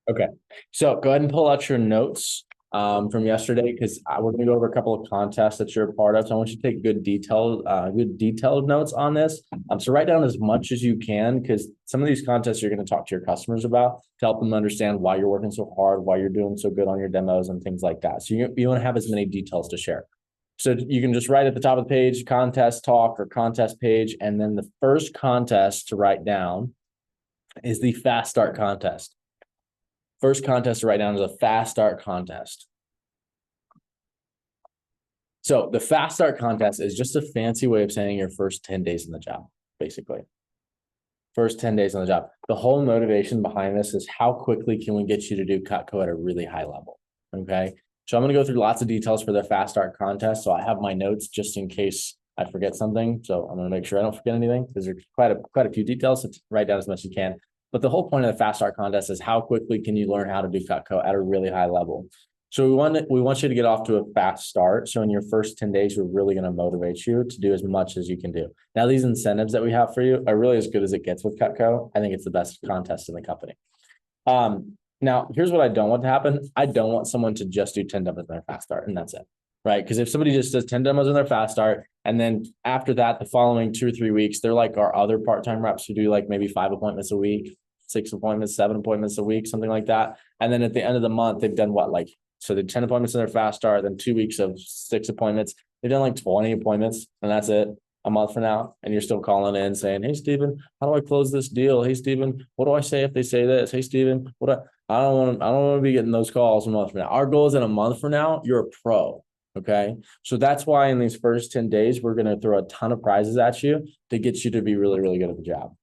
Okay, so go ahead and pull out your notes from yesterday because we're going to go over a couple of contests that you're a part of. So I want you to take good detailed notes on this. So write down as much as you can because some of these contests you're going to talk to your customers about to help them understand why you're working so hard, why you're doing so good on your demos and things like that. So you want to have as many details to share. So you can just write at the top of the page, contest talk or contest page, and then the first contest to write down is the fast start contest. First contest to write down is a fast start contest. So the fast start contest is just a fancy way of saying your first 10 days in the job, basically. First 10 days on the job. The whole motivation behind this is how quickly can we get you to do Cutco at a really high level, okay? So I'm going to go through lots of details for the fast start contest. So I have my notes just in case I forget something. So I'm going to make sure I don't forget anything because there's quite a few details. So write down as much as you can. But the whole point of the fast start contest is how quickly can you learn how to do Cutco at a really high level. So we want you to get off to a fast start. So in your first 10 days, we're really going to motivate you to do as much as you can do. Now, these incentives that we have for you are really as good as it gets with Cutco. I think it's the best contest in the company. Now, here's what I don't want to happen. I don't want someone to just do 10 demos in their fast start and that's it, right? Because if somebody just does 10 demos in their fast start, and then after that, the following 2 or 3 weeks, they're like our other part-time reps who do like maybe 5 appointments a week, 6 appointments, 7 appointments a week, something like that. And then at the end of the month, they've done what? Like, so they 10 appointments in their fast start, then 2 weeks of 6 appointments. They've done like 20 appointments and that's it. A month from now, and you're still calling in saying, "Hey, Steven, how do I close this deal? Hey, Steven, what do I say if they say this? Hey, Steven, I don't want to be getting those calls a month from now. Our goal is in a month from now, you're a pro. Okay. So that's why in these first 10 days, we're going to throw a ton of prizes at you to get you to be really, really good at the job.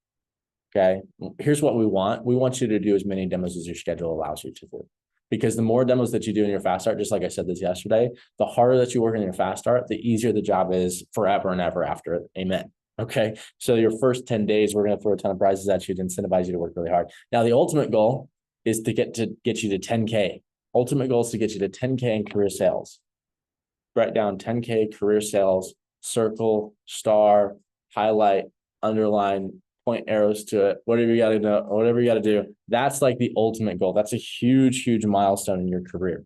Okay. Here's what we want. We want you to do as many demos as your schedule allows you to do. Because the more demos that you do in your fast start, just like I said this yesterday, the harder that you work in your fast start, the easier the job is forever and ever after it. Amen. Okay. So your first 10 days, we're going to throw a ton of prizes at you to incentivize you to work really hard. Now, the ultimate goal is to get you to 10K. Ultimate goal is to get you to 10K in career sales. Write down 10K career sales, circle, star, highlight, underline, point arrows to it, whatever you got to know, whatever you got to do. That's like the ultimate goal. That's a huge, huge milestone in your career.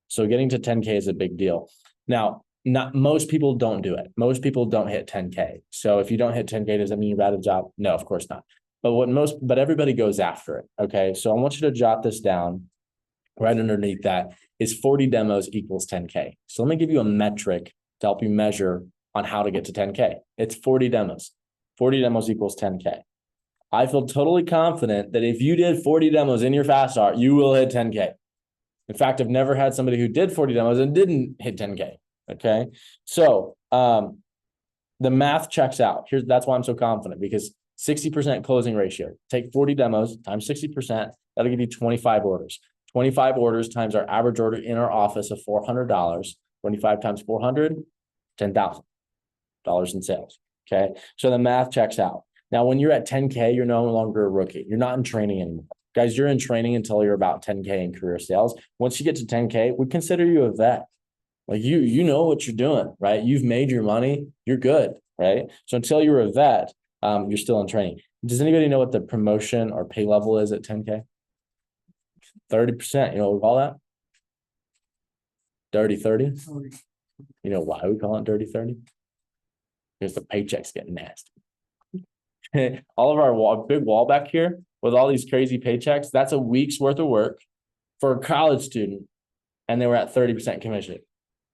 So getting to 10K is a big deal. Now, not most people don't do it. Most people don't hit 10K. So if you don't hit 10K, does that mean you're bad at a job? No, of course not. But everybody goes after it. Okay. So I want you to jot this down. Right underneath that is 40 demos equals 10K. So let me give you a metric to help you measure on how to get to 10K. It's 40 demos. 40 demos equals 10K. I feel totally confident that if you did 40 demos in your fast start, you will hit 10K. In fact, I've never had somebody who did 40 demos and didn't hit 10K. Okay. So the math checks out. That's why I'm so confident, because 60% closing ratio. Take 40 demos times 60%. That'll give you 25 orders. 25 orders times our average order in our office of $400. 25 times 400, $10,000 in sales. Okay. So the math checks out. Now, when you're at 10K, you're no longer a rookie. You're not in training anymore. Guys, you're in training until you're about 10K in career sales. Once you get to 10K, we consider you a vet. Like you know what you're doing, right? You've made your money. You're good, right? So until you're a vet, you're still in training. Does anybody know what the promotion or pay level is at 10K? 30%. You know what we call that? Dirty 30. You know why we call it dirty 30? Because the paychecks get nasty. All of our big wall back here with all these crazy paychecks, that's a week's worth of work for a college student, and they were at 30% commission.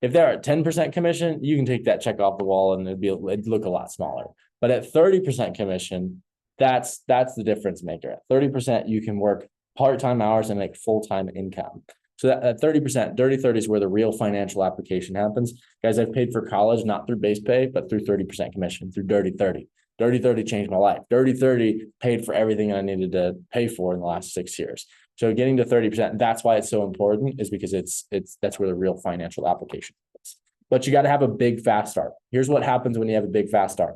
If they're at 10% commission, you can take that check off the wall and it'd look a lot smaller. But at 30% commission, that's the difference maker. At 30%, you can work part-time hours and make full-time income. So at 30%, dirty 30 is where the real financial application happens. Guys, I've paid for college, not through base pay, but through 30% commission, through dirty 30. Dirty 30 changed my life. Dirty 30 paid for everything I needed to pay for in the last 6 years. So getting to 30%, that's why it's so important, is because that's where the real financial application is. But you got to have a big fast start. Here's what happens when you have a big fast start.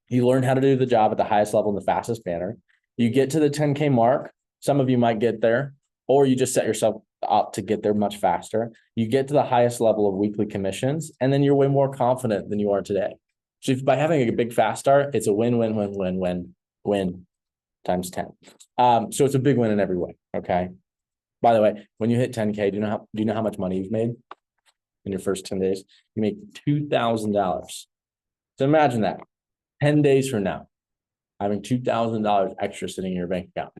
You learn how to do the job at the highest level in the fastest manner. You get to the 10K mark. Some of you might get there, or you just set yourself up to get there much faster. You get to the highest level of weekly commissions, and then you're way more confident than you are today. So if, by having a big fast start, it's a win times 10. So it's a big win in every way. Okay. By the way, when you hit 10K, do you know how much money you've made in your first 10 days? You make $2,000. So imagine that 10 days from now, having $2,000 extra sitting in your bank account.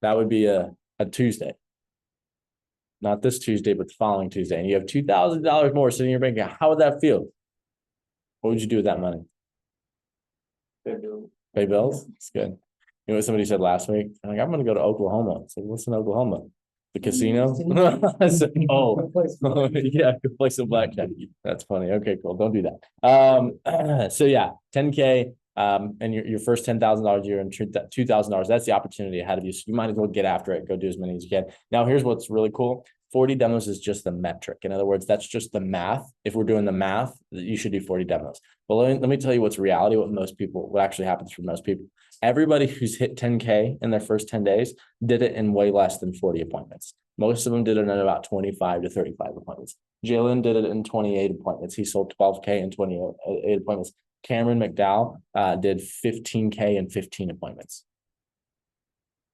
That would be a Tuesday. Not this Tuesday, but the following Tuesday. And you have $2,000 more sitting in your bank account. How would that feel? What would you do with that money? Pay bills? It's good. You know what somebody said last week? I'm like, I'm gonna go to Oklahoma. It's like, what's in Oklahoma? The casino? I said, oh, yeah, go play some blackjack. That's funny. Okay, cool. Don't do that. So yeah, 10K, and your first $10,000 a year and $2,000. That's the opportunity ahead of you. So you might as well get after it. Go do as many as you can. Now, here's what's really cool. 40 demos is just the metric. In other words, that's just the math. If we're doing the math, you should do 40 demos. But let me tell you what's reality, what actually happens for most people. Everybody who's hit 10K in their first 10 days did it in way less than 40 appointments. Most of them did it in about 25 to 35 appointments. Jalen did it in 28 appointments. He sold 12K in 28 appointments. Cameron McDowell did 15K in 15 appointments.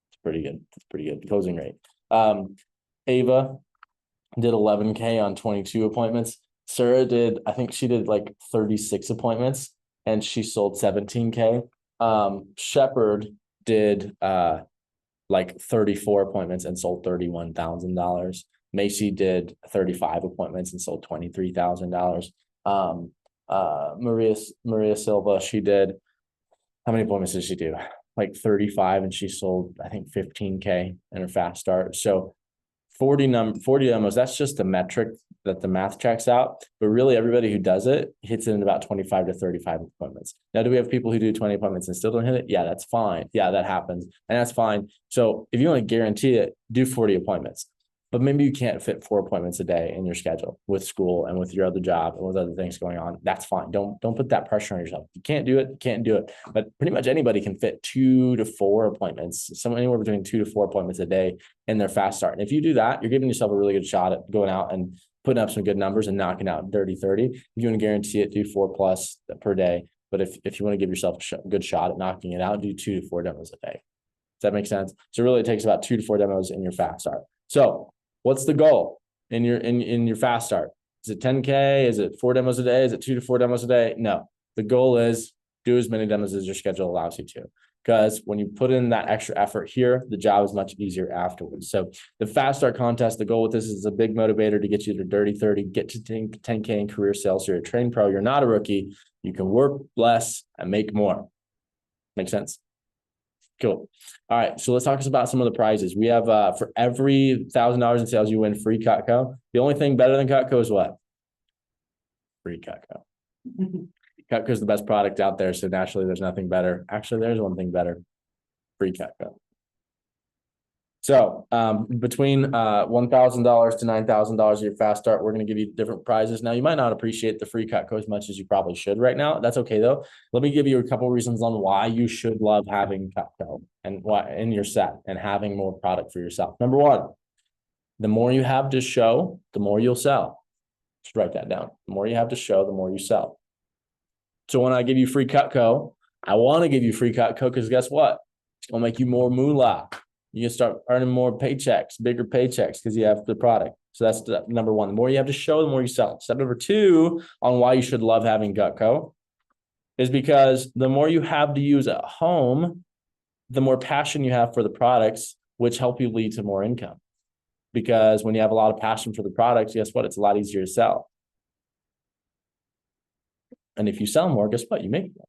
It's pretty good. It's pretty good closing rate. Ava did 11K on 22 appointments. Sarah did, I think she did like 36 appointments and she sold 17K. Shepard did like 34 appointments and sold $31,000. Macy did 35 appointments and sold $23,000. Maria Silva, she did, how many appointments did she do? Like 35 and she sold, I think 15K in her fast start. So 40 demos, that's just a metric that the math checks out. But really everybody who does it hits it in about 25 to 35 appointments. Now, do we have people who do 20 appointments and still don't hit it? Yeah, that's fine. Yeah, that happens. And that's fine. So if you want to guarantee it, do 40 appointments. But maybe you can't fit 4 appointments a day in your schedule with school and with your other job and with other things going on. That's fine. Don't put that pressure on yourself. You can't do it. You can't do it. But pretty much anybody can fit 2 to 4 appointments, anywhere between 2 to 4 appointments a day in their fast start. And if you do that, you're giving yourself a really good shot at going out and putting up some good numbers and knocking out dirty 30. If you want to guarantee it, do 4+ per day. But if you want to give yourself a good shot at knocking it out, do 2 to 4 demos a day. Does that make sense? So really it takes about 2 to 4 demos in your fast start. So what's the goal in your fast start? Is it 10K? Is it 4 demos a day? Is it 2 to 4 demos a day? No. The goal is do as many demos as your schedule allows you to. Because when you put in that extra effort here, the job is much easier afterwards. So the fast start contest, the goal with this is a big motivator to get you to dirty 30, get to 10K in career sales. So you're a trained pro. You're not a rookie. You can work less and make more. Make sense? Cool. All right. So let's talk about some of the prizes. We have for every $1,000 in sales, you win free Cutco. The only thing better than Cutco is what? Free Cutco. Cutco is the best product out there. So naturally, there's nothing better. Actually, there's one thing better. Free Cutco. So between $1,000 to $9,000 of your fast start, we're going to give you different prizes. Now, you might not appreciate the free Cutco as much as you probably should right now. That's okay, though. Let me give you a couple of reasons on why you should love having Cutco and why in your set and having more product for yourself. Number one, the more you have to show, the more you'll sell. Just write that down. The more you have to show, the more you sell. So when I give you free Cutco, I want to give you free Cutco because guess what? It's going to make you more moolah. You can start earning more paychecks, bigger paychecks because you have the product. So that's step number one. The more you have to show, the more you sell. Step number two on why you should love having Cutco is because the more you have to use at home, the more passion you have for the products, which help you lead to more income. Because when you have a lot of passion for the products, guess what? It's a lot easier to sell. And if you sell more, guess what? You make more.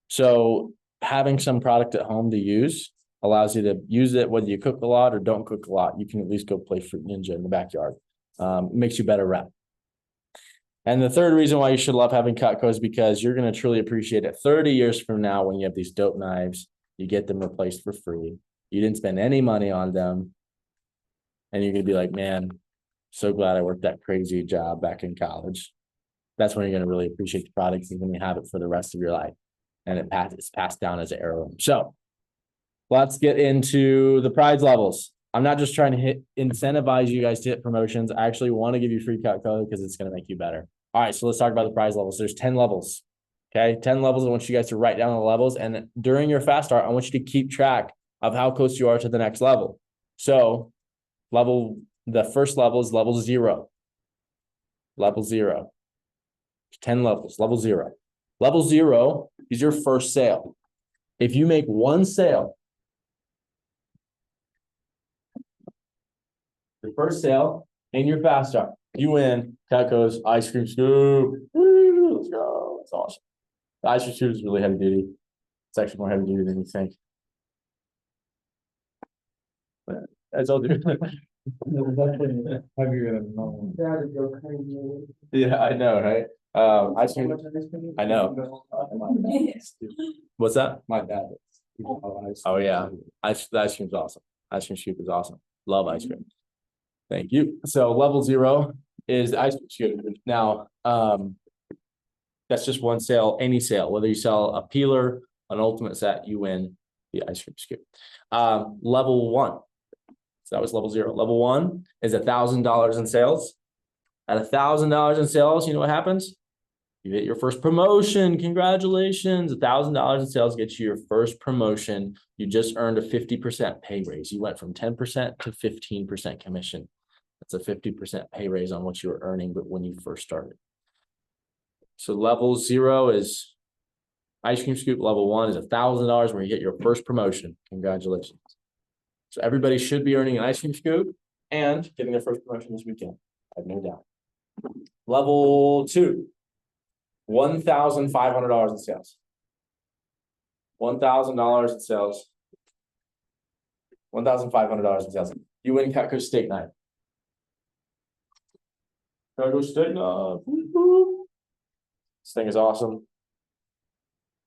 So having some product at home to use allows you to use it whether you cook a lot or don't cook a lot. You can at least go play Fruit Ninja in the backyard. It makes you better rep. And the third reason why you should love having Cutco is because you're going to truly appreciate it 30 years from now when you have these dope knives, you get them replaced for free. You didn't spend any money on them. And you're going to be like, man, so glad I worked that crazy job back in college. That's when you're going to really appreciate the products and when you have it for the rest of your life. And it's passed down as an heirloom. So let's get into the prize levels. I'm not just trying to incentivize you guys to hit promotions. I actually want to give you free Cutco because it's going to make you better. All right, so let's talk about the prize levels. There's 10 levels. Okay, 10 levels. I want you guys to write down the levels. And during your fast start, I want you to keep track of how close you are to the next level. So The first level is level 0. Level 0. 10 levels, level 0. Level 0 is your first sale. If you make one sale, the first sale in your fast start, you win Cutco's ice cream scoop. Woo, let's go. That's awesome. The ice cream scoop is really heavy duty. It's actually more heavy duty than you think. But I told you. Heavier than normal. Yeah, I know, right? Ice cream. I know. What's that? My dad. Oh yeah, the ice cream's awesome. Ice cream scoop is awesome. Love ice cream. Thank you. So level 0 is the ice cream scoop. Now, that's just one sale, any sale, whether you sell a peeler, an ultimate set, you win the ice cream scoop. Level 1. So that was level 0. Level 1 is $1,000 in sales. At $1,000 in sales, you know what happens? You get your first promotion. Congratulations. $1,000 in sales gets you your first promotion. You just earned a 50% pay raise. You went from 10% to 15% commission. That's a 50% pay raise on what you were earning, but when you first started. So level 0 is ice cream scoop. Level 1 is $1,000 where you get your first promotion. Congratulations. So everybody should be earning an ice cream scoop and getting their first promotion this weekend. I have no doubt. Level 2. $1,500 in sales. $1,000 in sales. $1,500 in sales. You win Cutco's steak knife. Cutco's steak knife. This thing is awesome.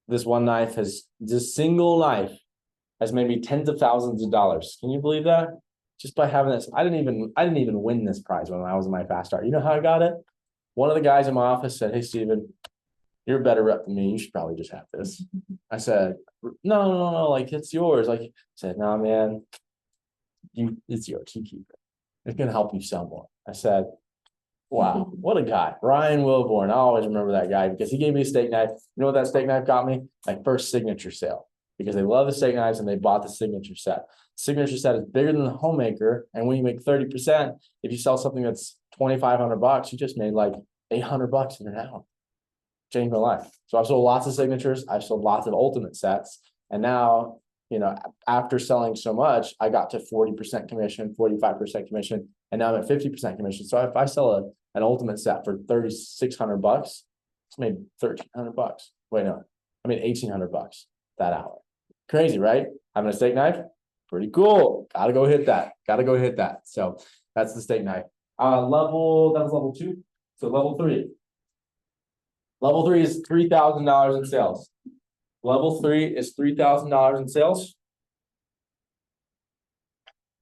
This one knife this single knife has made me tens of thousands of dollars. Can you believe that? Just by having this, I didn't even win this prize when I was in my fast start. You know how I got it? One of the guys in my office said, "Hey, Steven, you're a better rep than me. You should probably just have this." I said, no, like it's yours. Like I said, "No, man, it's yours. You keep it. It's gonna help you sell more." I said, "Wow, what a guy." Ryan Wilborn. I always remember that guy because he gave me a steak knife. You know what that steak knife got me? My first signature sale. Because they love the steak knives and they bought the signature set. Signature set is bigger than the homemaker. And when you make 30%, if you sell something that's $2,500, you just made like $800 in an hour. Changed my life. So I've sold lots of signatures. I've sold lots of ultimate sets. And now, you know, after selling so much, I got to 40% commission, 45% commission, and now I'm at 50% commission. So if I sell an ultimate set for $3,600, it's made $1,300. Wait, no, I made $1,800 that hour. Crazy, right? Having a steak knife, pretty cool. Gotta go hit that. So that's the steak knife. That was level 2. So level 3. Level 3 is $3,000 in sales. Level 3 is $3,000 in sales.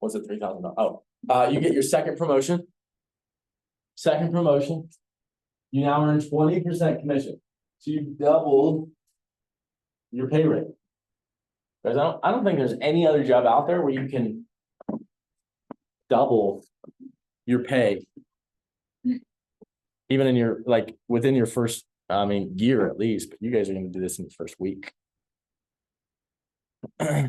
What's it, $3,000? Oh, you get your second promotion. Second promotion. You now earn 20% commission. So you doubled your pay rate. Because I don't think there's any other job out there where you can double your pay, even in your within your first, year at least. But you guys are going to do this in the first week. So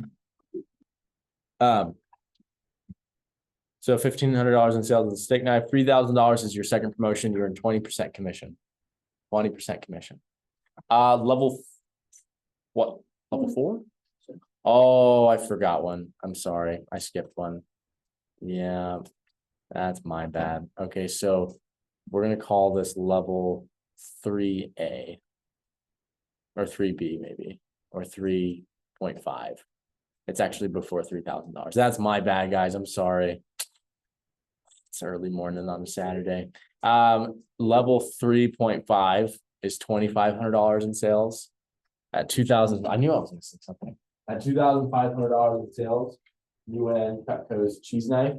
$1,500 in sales of the steak knife. $3,000 is your second promotion. You earn 20% commission. 20% commission. Level 4? Oh, I forgot one. I'm sorry. I skipped one. Yeah, that's my bad. Okay, so we're going to call this level 3A or 3B maybe, or 3.5. It's actually before $3,000. That's my bad, guys. I'm sorry. It's early morning on a Saturday. Level 3.5 is $2,500 in sales. At $2,000, I knew I was missing something. At $2,500 in sales, you win Cutco's cheese knife.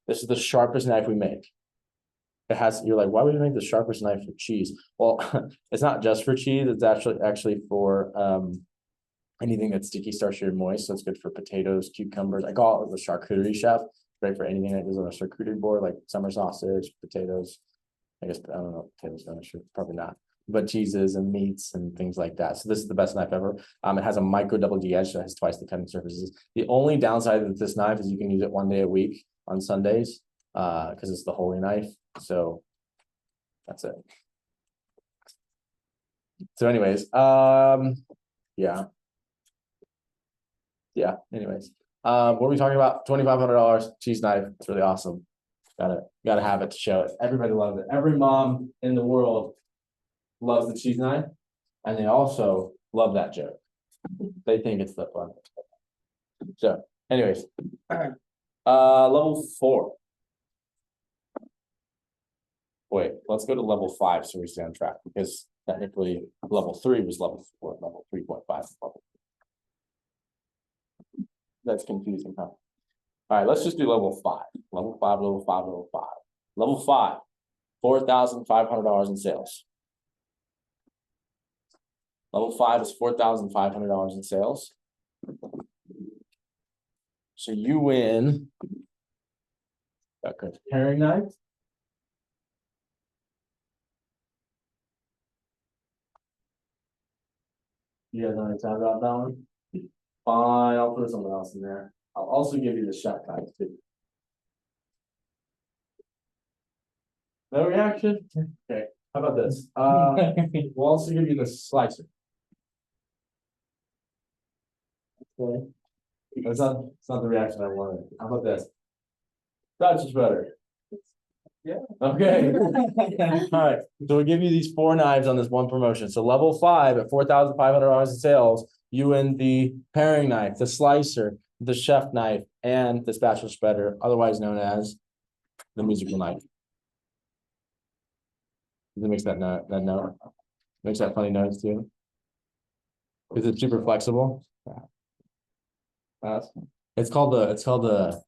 This is the sharpest knife we make. It has, you're like, why would you make the sharpest knife for cheese? Well, it's not just for cheese. It's actually for anything that's sticky, starchy, or moist. So it's good for potatoes, cucumbers. I call it the charcuterie chef. Great for anything that goes on a charcuterie board, like summer sausage, potatoes. I guess, I don't know, potatoes, I'm not sure, probably not. but cheeses and meats and things like that. So this is the best knife ever. It has a micro double D edge, so it has twice the cutting surfaces. The only downside of this knife is you can use it 1 day a week on Sundays, because it's the holy knife. So that's it. So anyways, yeah. Yeah, anyways. What are we talking about? $2,500 cheese knife. It's really awesome. Gotta have it to show it. Everybody loves it. Every mom in the world loves the cheese knife, and they also love that joke. They think it's the fun. So, anyways, level 4. Wait, let's go to level 5 so we stay on track, because technically level 3 was level 4, level 3.5 level. That's confusing, huh? All right, let's just do level 5. Level 5, level 5, level 5. Level 5, $4,500 in sales. Level 5 is $4,500 in sales. So you win. Okay, paring knife. You guys want to talk about that one? Fine, I'll put something else in there. I'll also give you the chef knife too. No reaction? Okay, how about this? We'll also give you the slicer. Okay. It's not the reaction I wanted. How about this? That's just better. Yeah. Okay. All right. So we'll give you these 4 knives on this one promotion. So level 5 at $4,500 in sales, you win the paring knife, the slicer, the chef knife, and the spatula spreader, otherwise known as the musical knife. Does it makes that note? Makes that funny noise too. Is it super flexible? It's called the.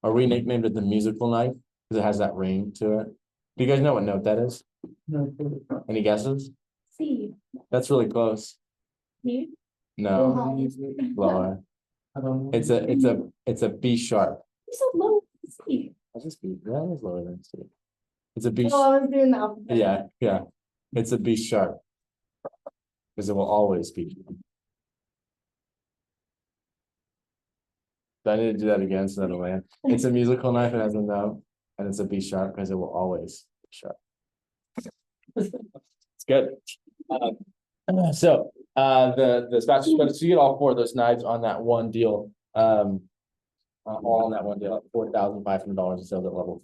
Or we nicknamed it the musical knife because it has that ring to it. Do you guys know what note that is? No. Any guesses? C. That's really close. C. No, lower. I don't know. It's a B sharp. It's so low. C. That's just B. That is lower than C. It's a B. Oh, I was doing the alphabet. Yeah. It's a B sharp. Because it will always be. Do I need to do that again so that'll land? It's a musical knife, it has a note, and it's a B sharp because it will always be sharp. It's good. So the spatula spreader, so you get all 4 of those knives on that one deal. All on that one deal at $4,500 in sales at level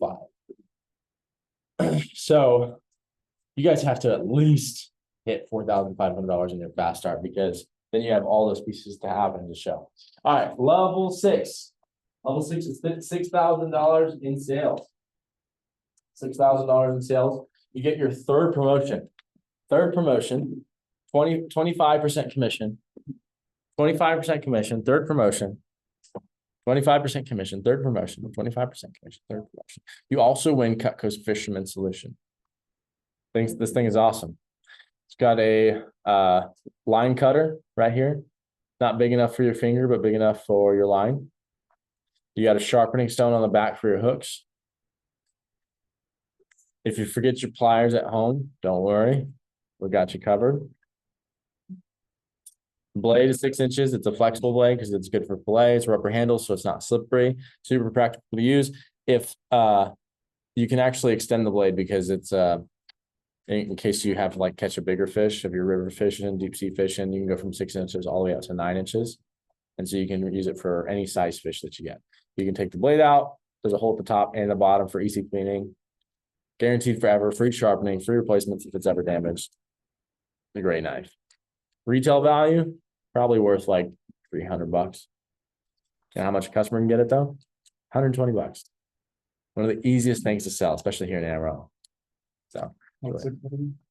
5. So you guys have to at least hit $4,500 in your fast start, because then you have all those pieces to have and to show. All right, level 6. Level 6 is $6,000 in sales. $6,000 in sales. You get your third promotion. 25% commission. 25% commission, third promotion. 25% commission, third promotion, 25% commission, third promotion. You also win Cutco's Fisherman Solution. This thing is awesome. It's got a line cutter right here. Not big enough for your finger, but big enough for your line. You got a sharpening stone on the back for your hooks. If you forget your pliers at home, don't worry. We got you covered. Blade is 6 inches. It's a flexible blade because it's good for fillet. It's rubber handle, so it's not slippery. Super practical to use. If you can actually extend the blade because it's in case you have to like catch a bigger fish, if you're river fishing, deep sea fishing, you can go from 6 inches all the way up to 9 inches. And so you can use it for any size fish that you get. You can take the blade out. There's a hole at the top and the bottom for easy cleaning. Guaranteed forever, free sharpening, free replacements if it's ever damaged. It's a great knife. Retail value, probably worth like $300. You know how much a customer can get it though? $120. One of the easiest things to sell, especially here in Amarillo. So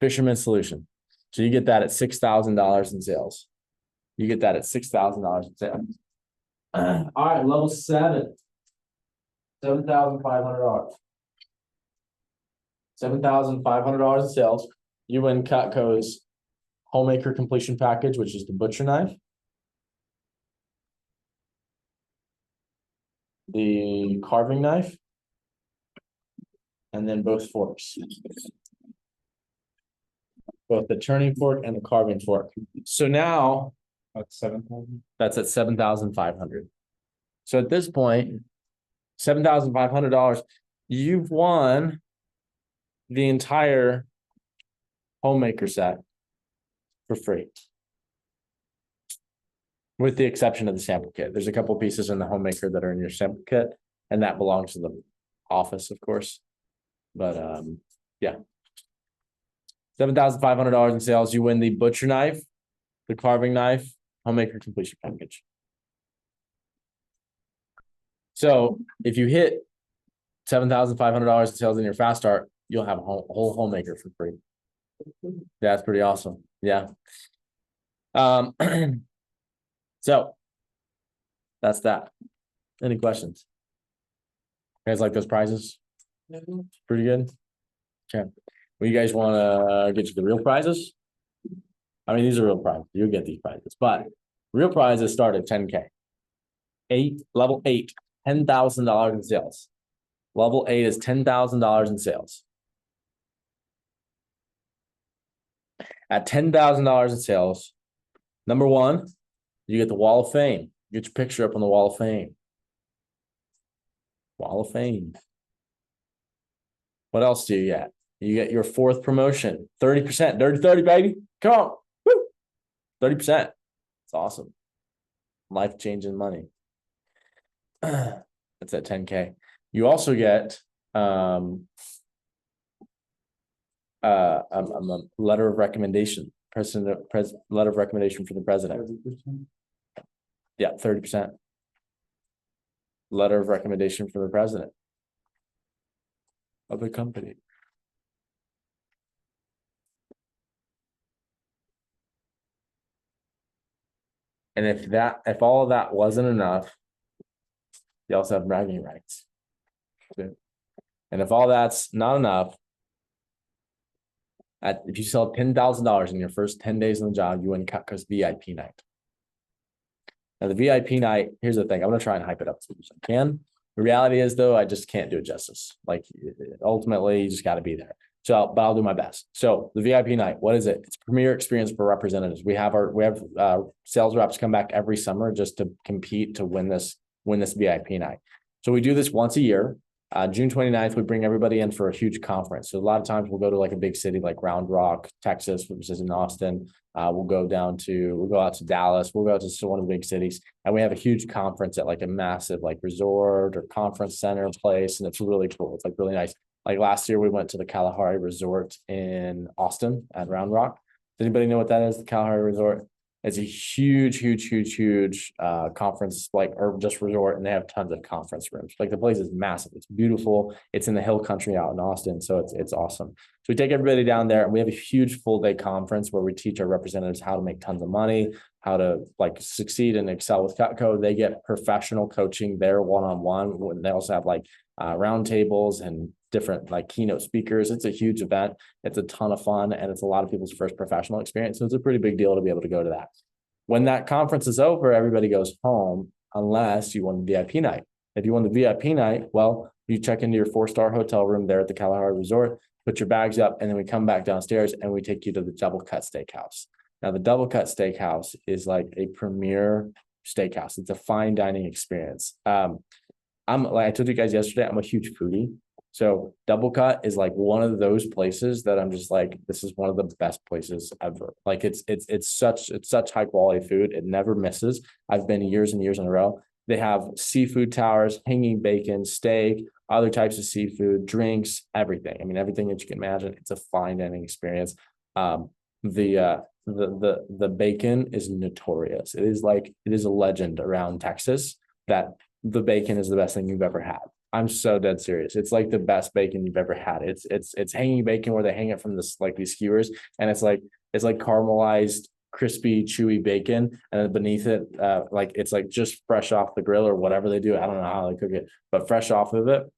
Fisherman Solution. So you get that at $6,000 in sales. You get that at $6,000 in sales. All right, level 7. $7,500. $7,500 in sales. You win Cutco's Homemaker Completion Package, which is the butcher knife, the carving knife, and then both forks. both the turning fork and the carving fork. So now That's 7,000. that's at $7,500. So at this point, $7,500, you've won the entire homemaker set for free. With the exception of the sample kit. There's a couple pieces in the homemaker that are in your sample kit, and that belongs to the office, of course. But yeah. $7,500 in sales. You win the butcher knife, the carving knife, homemaker completion package. So if you hit $7,500 in sales in your fast start, you'll have a whole homemaker for free. That's pretty awesome. Yeah. So that's that. Any questions? You guys like those prizes? Pretty good. Okay. Well, you guys want to get you the real prizes? I mean, these are real prizes. You'll get these prizes, but real prizes start at 10K. Level 8, $10,000 in sales. Level 8 is $10,000 in sales. At $10,000 in sales, number one, you get the Wall of Fame. Get your picture up on the Wall of Fame. Wall of Fame. What else do you get? You get your 4th promotion, 30%, dirty 30, baby. Come on. Woo! 30%. It's awesome. Life-changing money. That's at 10K. You also get a letter of recommendation, letter of recommendation from the president. 30%. Yeah, 30%. Letter of recommendation from the president of the company. And if all of that wasn't enough, you also have bragging rights. And if all that's not enough, if you sell $10,000 in your first 10 days on the job, you win Cutco's VIP night. Now the VIP night, here's the thing, I'm gonna try and hype it up as much as I can. The reality is though, I just can't do it justice. Like ultimately, you just gotta be there. So, but I'll do my best. So the VIP night, what is it? It's premier experience for representatives. We have sales reps come back every summer just to compete to win this VIP night. So we do this once a year. June 29th, we bring everybody in for a huge conference. So a lot of times we'll go to like a big city like Round Rock, Texas, which is in Austin. We'll go out to Dallas. We'll go to one of the big cities, and we have a huge conference at like a massive like resort or conference center place, and it's really cool. It's like really nice. Like last year, we went to the Kalahari Resort in Austin at Round Rock. Does anybody know what that is? The Kalahari Resort. It's a huge conference, like, or just resort, and they have tons of conference rooms. Like the place is massive. It's beautiful. It's in the hill country out in Austin, so it's awesome. So we take everybody down there, and we have a huge full day conference where we teach our representatives how to make tons of money, how to like succeed and excel with Cutco. They get professional coaching there one-on-one. They also have like round tables and different like keynote speakers. It's a huge event. It's a ton of fun, and it's a lot of people's first professional experience. So it's a pretty big deal to be able to go to that. When that conference is over, everybody goes home unless you won the VIP night. If you won the VIP night, well, you check into your 4-star hotel room there at the Kalahari Resort, put your bags up, and then we come back downstairs and we take you to the Double Cut Steakhouse. Now, the Double Cut Steakhouse is like a premier steakhouse. It's a fine dining experience. Like I told you guys yesterday, I'm a huge foodie. So Double Cut is like one of those places that I'm just like, this is one of the best places ever. Like it's such high quality food. It never misses. I've been years and years in a row. They have seafood towers, hanging bacon, steak, other types of seafood, drinks, everything. I mean, everything that you can imagine. It's a fine dining experience. The bacon is notorious. It is a legend around Texas that the bacon is the best thing you've ever had. I'm so dead serious. It's like the best bacon you've ever had. It's hanging bacon where they hang it from this like these skewers, and it's like caramelized, crispy, chewy bacon, and then beneath it, like it's like just fresh off the grill or whatever they do. I don't know how they cook it, but fresh off of it,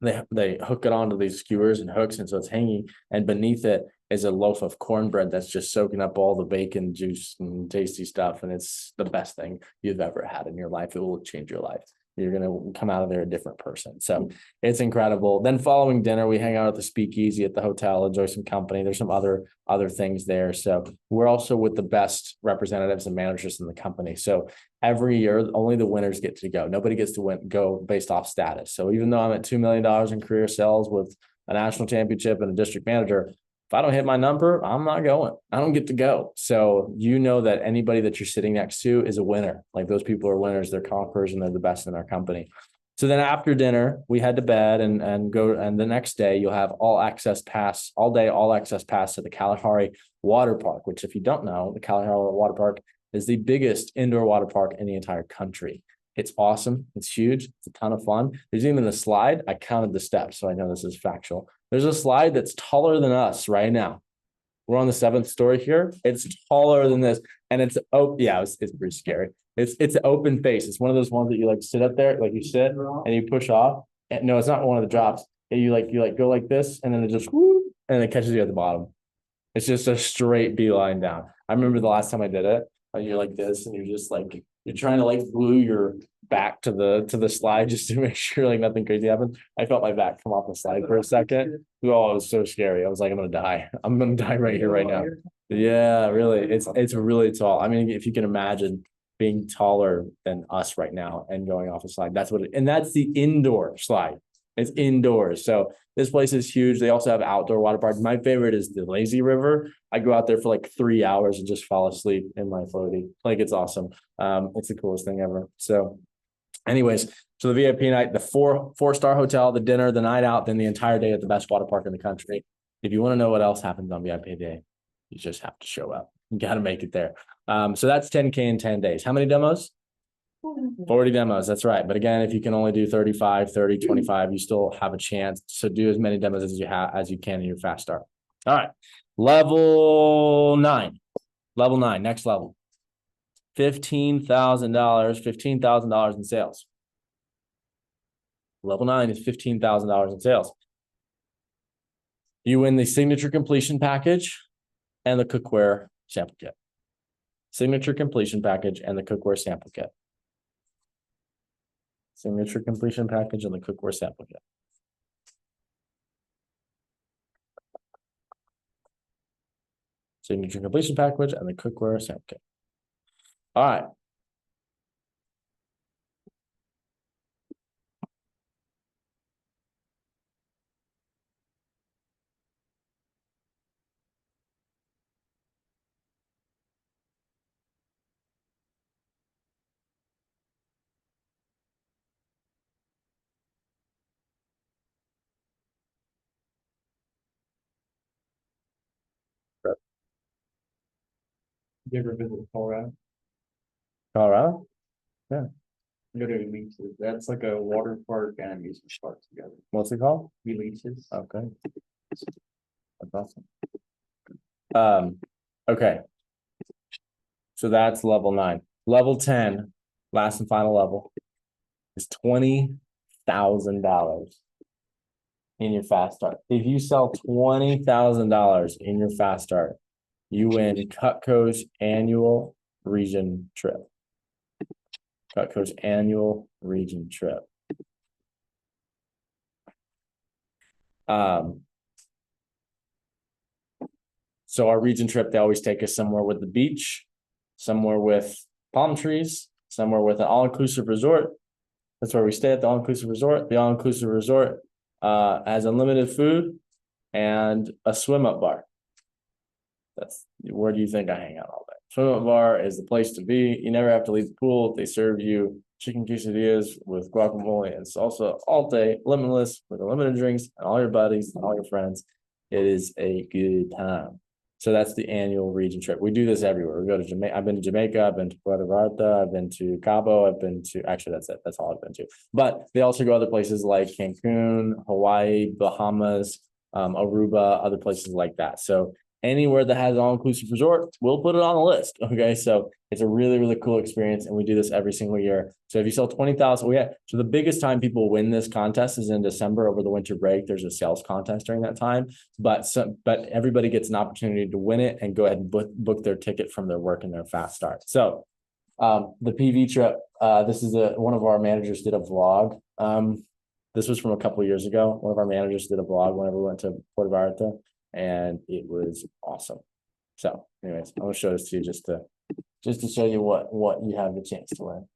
they hook it onto these skewers and hooks, and so it's hanging, and beneath it is a loaf of cornbread that's just soaking up all the bacon juice and tasty stuff, and it's the best thing you've ever had in your life. It will change your life. You're gonna come out of there a different person. So it's incredible. Then following dinner, we hang out at the speakeasy at the hotel, enjoy some company. There's some other things there. So we're also with the best representatives and managers in the company. So every year, only the winners get to go. Nobody gets to go based off status. So even though I'm at $2 million in career sales with a national championship and a district manager, if I don't hit my number, I'm not going. I don't get to go. So you know that anybody that you're sitting next to is a winner. Like those people are winners, they're conquerors, and they're the best in our company. So then after dinner, we head to bed and go. And the next day, you'll have all access pass to the Kalahari Water Park, which, if you don't know, the Kalahari Water Park is the biggest indoor water park in the entire country. It's awesome. It's huge. It's a ton of fun. There's even a slide. I counted the steps, so I know this is factual. There's a slide that's taller than us right now. We're on the 7th story here. It's taller than this. And it's, oh yeah, it's pretty scary. It's an open face. It's one of those ones that you like sit up there, like you sit and you push off. And no, it's not one of the drops. And you go like this, and then it just whoop, and it catches you at the bottom. It's just a straight beeline down. I remember the last time I did it, you're like this, and you're just like, you're trying to like glue your back to the slide just to make sure like nothing crazy happens. I felt my back come off the slide for a second. Oh, it was so scary. I was like, I'm gonna die. I'm gonna die right here, right now. Yeah, really. It's really tall. I mean, if you can imagine being taller than us right now and going off a slide, that's and that's the indoor slide. It's indoors. So this place is huge. They also have outdoor water parks. My favorite is the Lazy River. I go out there for like 3 hours and just fall asleep in my floaty. Like, it's awesome. It's the coolest thing ever. So anyways, so the VIP night, the four-star hotel, the dinner, the night out, then the entire day at the best water park in the country. If you want to know what else happens on VIP day, you just have to show up. You got to make it there. So that's 10K in 10 days. How many demos? 40 demos. That's right. But again, if you can only do 35, 30, 25, you still have a chance. So do as many demos as you can in your fast start. All right. Level 9, next level. $15,000 in sales. Level 9 is $15,000 in sales. You win the signature completion package and the cookware sample kit. Signature completion package and the cookware sample kit. Signature completion package and the cookware sample kit. Signature completion package and the cookware sample kit. All right. You ever visit Colorado? Colorado? Go to Elises. That's like a water park and amusement park together. What's it called? Elises. Okay. That's awesome. Okay. So that's level 9. Level 10, last and final level, is $20,000 in your fast start. If you sell $20,000 in your fast start, you win Cutco's annual region trip. Cutco's annual region trip. So our region trip, they always take us somewhere with the beach, somewhere with palm trees, somewhere with an all-inclusive resort. That's where we stay at the all-inclusive resort. The all-inclusive resort has unlimited food and a swim-up bar. That's where do you think I hang out all day? Swim-up bar is the place to be. You never have to leave the pool. They serve you chicken quesadillas with guacamole and salsa all day, limitless, with unlimited drinks and all your buddies and all your friends. It is a good time. So that's the annual region trip. We do this everywhere. We go to Jamaica. I've been to Jamaica. I've been to Puerto Vallarta. I've been to Cabo. I've been to, actually, that's it. That's all I've been to. But they also go other places like Cancun, Hawaii, Bahamas, Aruba, other places like that. So anywhere that has an all-inclusive resort, we'll put it on the list. Okay, so it's a really, really cool experience, and we do this every single year. So if you sell 20,000, so the biggest time people win this contest is in December over the winter break. There's a sales contest during that time, but everybody gets an opportunity to win it and go ahead and book their ticket from their work and their fast start. So The PV trip, this is one of our managers did a vlog. This was from a couple years ago. One of our managers did a vlog whenever we went to Puerto Vallarta, and it was awesome. So anyways, I'm gonna show this to you just to show you what you have the chance to win.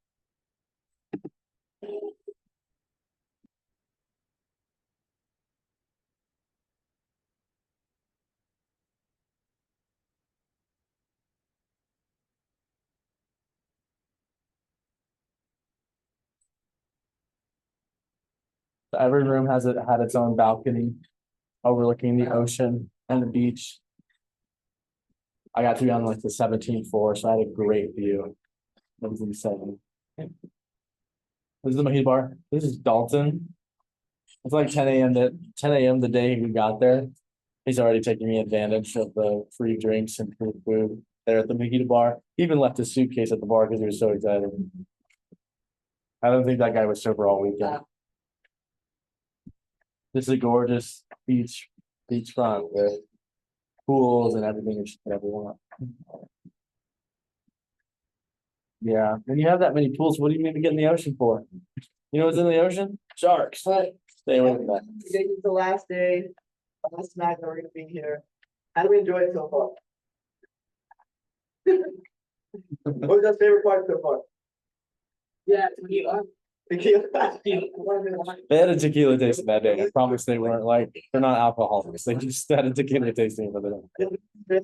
Every room had its own balcony overlooking the ocean and the beach. I got to be on like the 17th floor, so I had a great view. That was insane. This is the mojito bar. This is Dalton. It's like 10 a.m. the day we got there. He's already taking me advantage of the free drinks and free food there at the mojito bar. He even left his suitcase at the bar because he was so excited. I don't think that guy was sober all weekend. This is a gorgeous beachfront with pools and everything you should ever want. Yeah, when you have that many pools, what do you need to get in the ocean for? You know what's in the ocean? Sharks. Stay away from that. Today is the last day, last night that we're gonna be here. How do we enjoy it so far? What was your favorite part so far? Yeah, tequila. Tequila. They had a tequila tasting that day. I promise they weren't like, they're not alcoholics. They just had a tequila tasting for the day.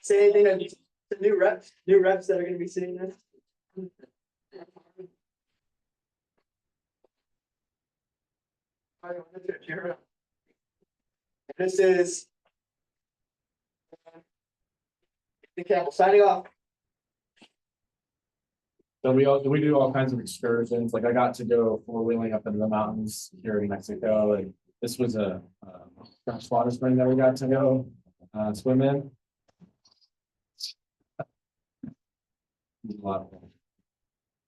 Say anything to new reps that are gonna be seeing this. This is the Campbell signing off. So we do all kinds of excursions. Like I got to go four-wheeling up into the mountains here in Mexico, and this was a water spring that we got to go swim in. It was a lot of fun.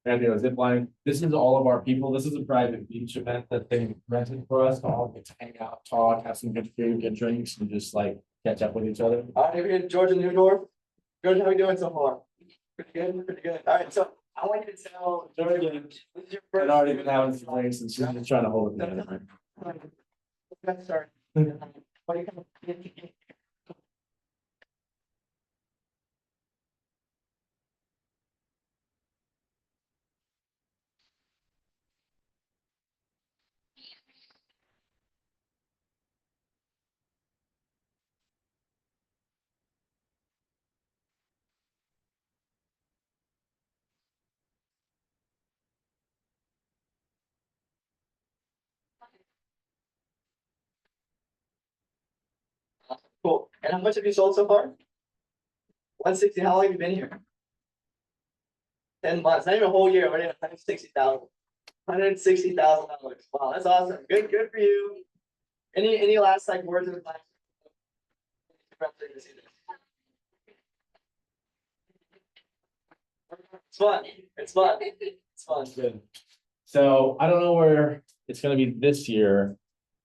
And it was zip line. This is all of our people. This is a private beach event that they rented for us to all get to hang out, talk, have some good food, get drinks, and just like catch up with each other. All right, here, George and Newdorf. George, how are you doing so far? Pretty good, pretty good. All right, so I want you to tell George, this is your I've first. already been having some drinks, and she's just trying to hold it together. Let's start. What do you think? Cool. And how much have you sold so far? 160. How long have you been here? 10 months. Not even a whole year. Already at 160,000. $160,000. Wow, that's awesome. Good for you. Any last like words of advice? It's fun. It's fun. It's fun. Good. So I don't know where it's gonna be this year.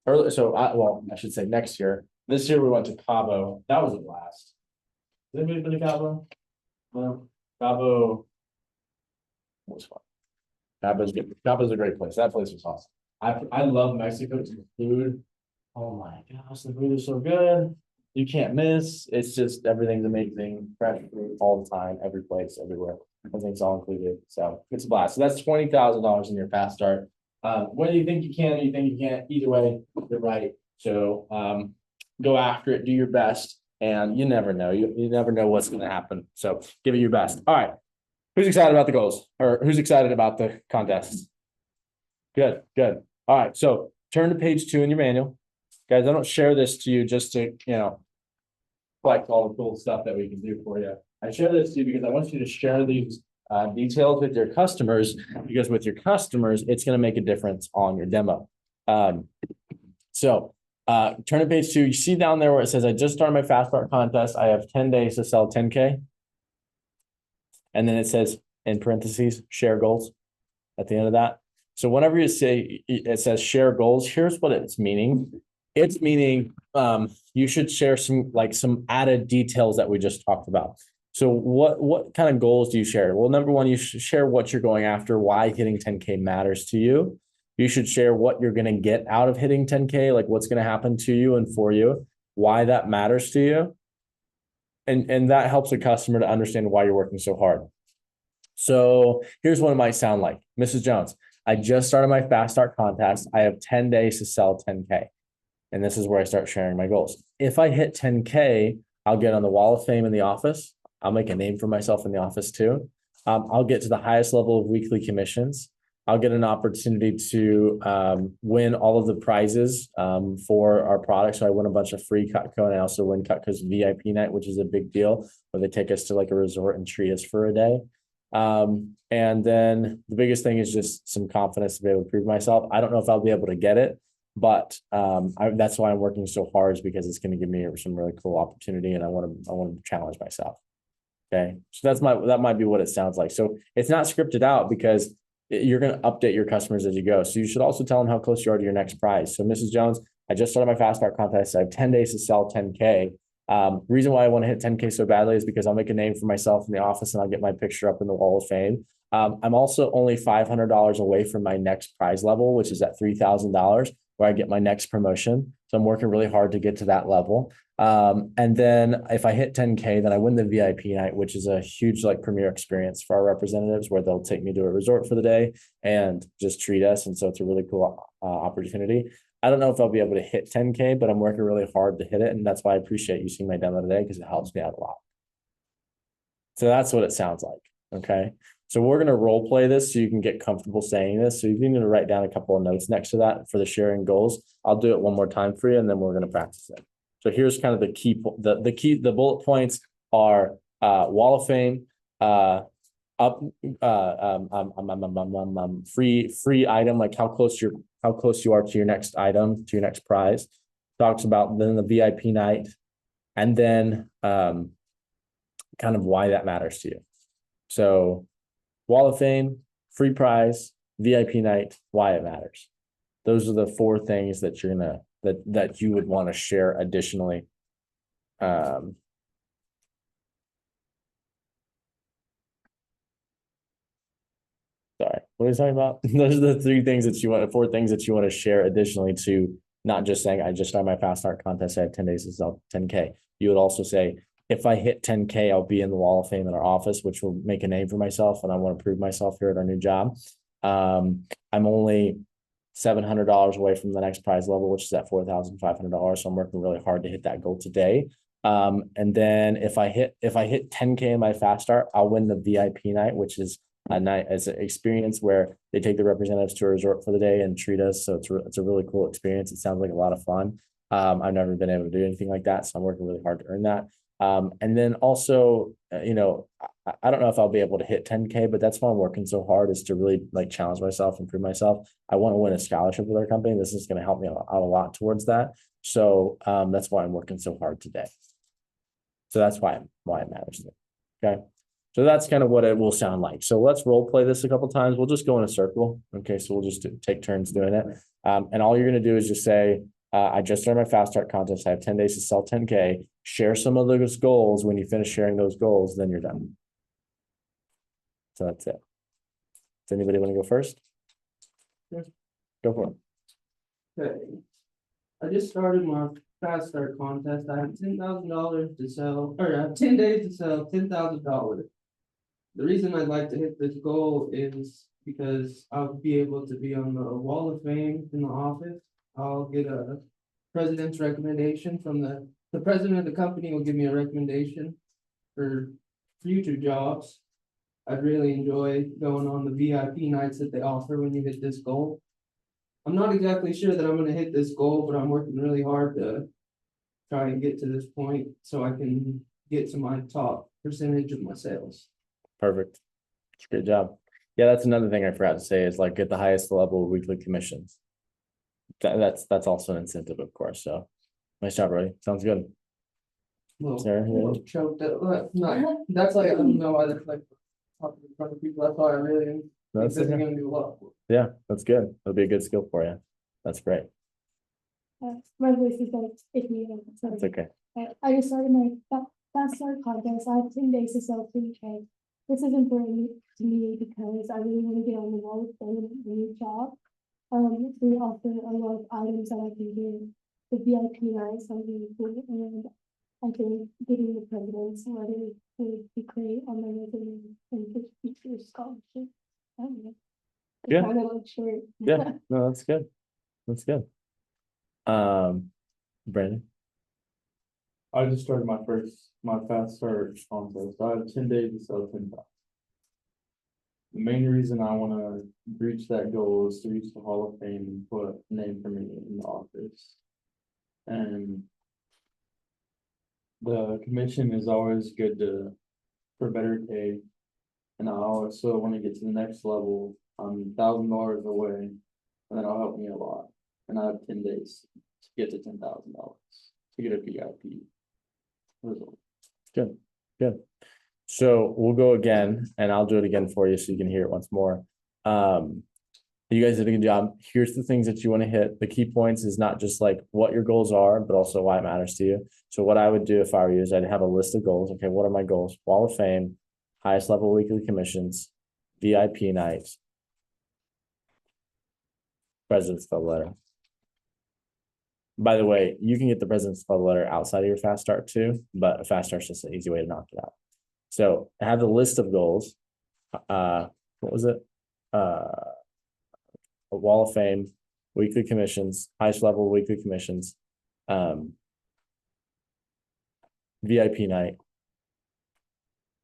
Or so I should say next year. This year we went to Cabo. That was a blast. Has anybody been to Cabo? No. Cabo was fun. Cabo's good. Cabo's a great place. That place was awesome. I love Mexico. The food. Oh my gosh, the food is so good. You can't miss. It's just everything's amazing. Fresh food all the time, every place, everywhere. Everything's all included. So it's a blast. So that's $20,000 in your fast start. Whether you think you can or you think you can't, either way, you're right. So go after it, do your best, and you never know. You never know what's gonna happen. So give it your best. All right. Who's excited about the goals? Or who's excited about the contests? Good. All right, so turn to page 2 in your manual. Guys, I don't share this to you just to, collect all the cool stuff that we can do for you. I share this to you because I want you to share these details with your customers, because with your customers, it's gonna make a difference on your demo. So turn to page 2. You see down there where it says, I just started my Fast Start contest. I have 10 days to sell 10K. And then it says, in parentheses, share goals at the end of that. So whenever you say, it says share goals, here's what it's meaning. It's meaning, you should share some added details that we just talked about. So what kind of goals do you share? Well, number one, you should share what you're going after, why hitting 10K matters to you. You should share what you're going to get out of hitting 10K, like what's going to happen to you and for you, why that matters to you. And that helps a customer to understand why you're working so hard. So here's what it might sound like. Mrs. Jones, I just started my Fast Start contest. I have 10 days to sell 10K. And this is where I start sharing my goals. If I hit 10K, I'll get on the wall of fame in the office. I'll make a name for myself in the office too. I'll get to the highest level of weekly commissions. I'll get an opportunity to win all of the prizes for our products. So I win a bunch of free Cutco, and I also win Cutco's VIP night, which is a big deal, where they take us to like a resort and treat us for a day. And then the biggest thing is just some confidence to be able to prove myself. I don't know if I'll be able to get it, but that's why I'm working so hard, is because it's going to give me some really cool opportunity, and I want to challenge myself. Okay, so that might be what it sounds like. So it's not scripted out, because you're going to update your customers as you go. So you should also tell them how close you are to your next prize. So Mrs. Jones, I just started my Fast Start contest. I have 10 days to sell 10K. Reason why I want to hit 10K so badly is because I'll make a name for myself in the office, and I'll get my picture up in the wall of fame. I'm also only $500 away from my next prize level, which is at $3,000, where I get my next promotion. So I'm working really hard to get to that level. And then if I hit 10K, then I win the VIP night, which is a huge like premier experience for our representatives, where they'll take me to a resort for the day and just treat us. And so it's a really cool opportunity. I don't know if I'll be able to hit 10K, but I'm working really hard to hit it. And that's why I appreciate you seeing my demo today, because it helps me out a lot. So that's what it sounds like. Okay. So we're going to role play this so you can get comfortable saying this. So you need to write down a couple of notes next to that for the sharing goals. I'll do it one more time for you, and then we're going to practice it. So here's kind of the bullet points are wall of fame, free item, like how close you are to your next item, to your next prize. Talks about then the VIP night, and then kind of why that matters to you. So wall of fame, free prize, VIP night, why it matters. Those are the 4 things that you're gonna that you would want to share additionally. Sorry, what are you talking about? Those are the 4 things that you want to share additionally to not just saying, I just started my Fast Start contest, I have 10 days to sell 10K. You would also say, if I hit 10K, I'll be in the wall of fame in our office, which will make a name for myself, and I want to prove myself here at our new job. I'm only $700 away from the next prize level, which is at $4,500. So I'm working really hard to hit that goal today. And then if I hit 10K in my Fast Start, I'll win the VIP night, which is a night as an experience where they take the representatives to a resort for the day and treat us. So it's a really cool experience. It sounds like a lot of fun. I've never been able to do anything like that, so I'm working really hard to earn that. And then also, I don't know if I'll be able to hit 10K, but that's why I'm working so hard, is to really like challenge myself, improve myself. I want to win a scholarship with our company. This is going to help me out a lot towards that. So that's why I'm working so hard today. So that's why it matters to me. Okay. So that's kind of what it will sound like. So let's role play this a couple of times. We'll just go in a circle. Okay. So we'll just take turns doing it. And all you're going to do is just say, I just started my Fast Start contest. I have 10 days to sell 10K. Share some of those goals. When you finish sharing those goals, then you're done. So that's it. Does anybody want to go first? Yes. Go for it. Okay. I just started my Fast Start contest. I have $10,000 to sell, or I have 10 days to sell $10,000. The reason I'd like to hit this goal is because I'll be able to be on the wall of fame in the office. I'll get a president's recommendation from the president of the company will give me a recommendation for future jobs. I'd really enjoy going on the VIP nights that they offer when you hit this goal. I'm not exactly sure that I'm gonna hit this goal, but I'm working really hard to try and get to this point so I can get to my top percentage of my sales. Perfect. Good job. Yeah, that's another thing I forgot to say, is like get the highest level of weekly commissions. That's also an incentive, of course. So nice job, Brody. Sounds good. Sarah, you ready? Choked up, no, that's like, I don't know why that's like talking in front of people, that's why I really That's This is okay. gonna do a lot. Yeah, that's good. That'll be a good skill for you. That's great. My voice is like icky. Sorry. It's okay. I just started my fast start contest. I have 10 days to sell 3K. This is important to me because I really want to get on the wall with a new job. We offer a lot of items that I can do. The VIP night, something cool, and I think getting the president's letter would be great on my resume and for future scholarship. I don't know. It's Yeah. kind of like short. Yeah, no, that's good. That's good. Brandon, I just started my fast start contest. I have 10 days to sell 10,000. The main reason I wanna reach that goal is to reach the Hall of Fame and put a name for me in the office. And the commission is always good for better pay. And I also wanna get to the next level. I'm $1,000 away, and that'll help me a lot. And I have 10 days to get to $10,000 to get a VIP result. good, good. So we'll go again and I'll do it again for you so you can hear it once more. You guys did a good job. Here's the things that you want to hit. The key points is not just like what your goals are, but also why it matters to you. So what I would do if I were you is I'd have a list of goals. Okay, what are my goals? Wall of Fame, highest level weekly commissions, VIP nights, President's Club letter. By the way, you can get the President's Club letter outside of your fast start too, but a fast start's just an easy way to knock it out. So I have the list of goals. What was it? A Wall of Fame, weekly commissions, highest level weekly commissions, VIP night,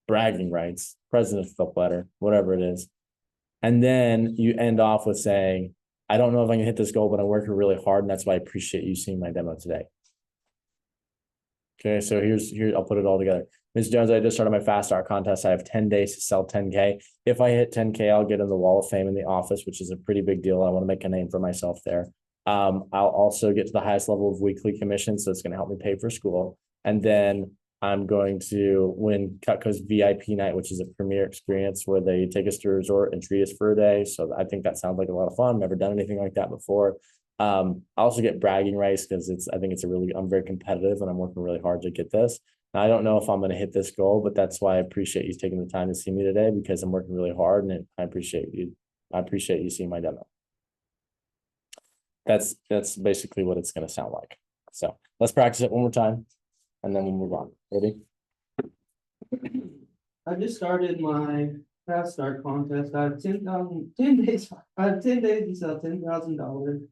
bragging rights, President's Club letter, whatever it is. And then you end off with saying, I don't know if I can hit this goal, but I'm working really hard, and that's why I appreciate you seeing my demo today. Okay, so here, I'll put it all together. Ms. Jones, I just started my fast start contest. I have 10 days to sell 10K. If I hit 10K, I'll get in the Wall of Fame in the office, which is a pretty big deal. I want to make a name for myself there. I'll also get to the highest level of weekly commission, so it's going to help me pay for school. And then I'm going to win Cutco's VIP night, which is a premier experience where they take us to a resort and treat us for a day. So I think that sounds like a lot of fun. Never done anything like that before. I also get bragging rights because I'm very competitive and I'm working really hard to get this. Now, I don't know if I'm going to hit this goal, but that's why I appreciate you taking the time to see me today because I'm working really hard and I appreciate you. I appreciate you seeing my demo. That's basically what it's going to sound like. So let's practice it one more time and then we'll move on. Ready? I just started my fast start contest. I have 10 days. I have 10 days to sell $10,000,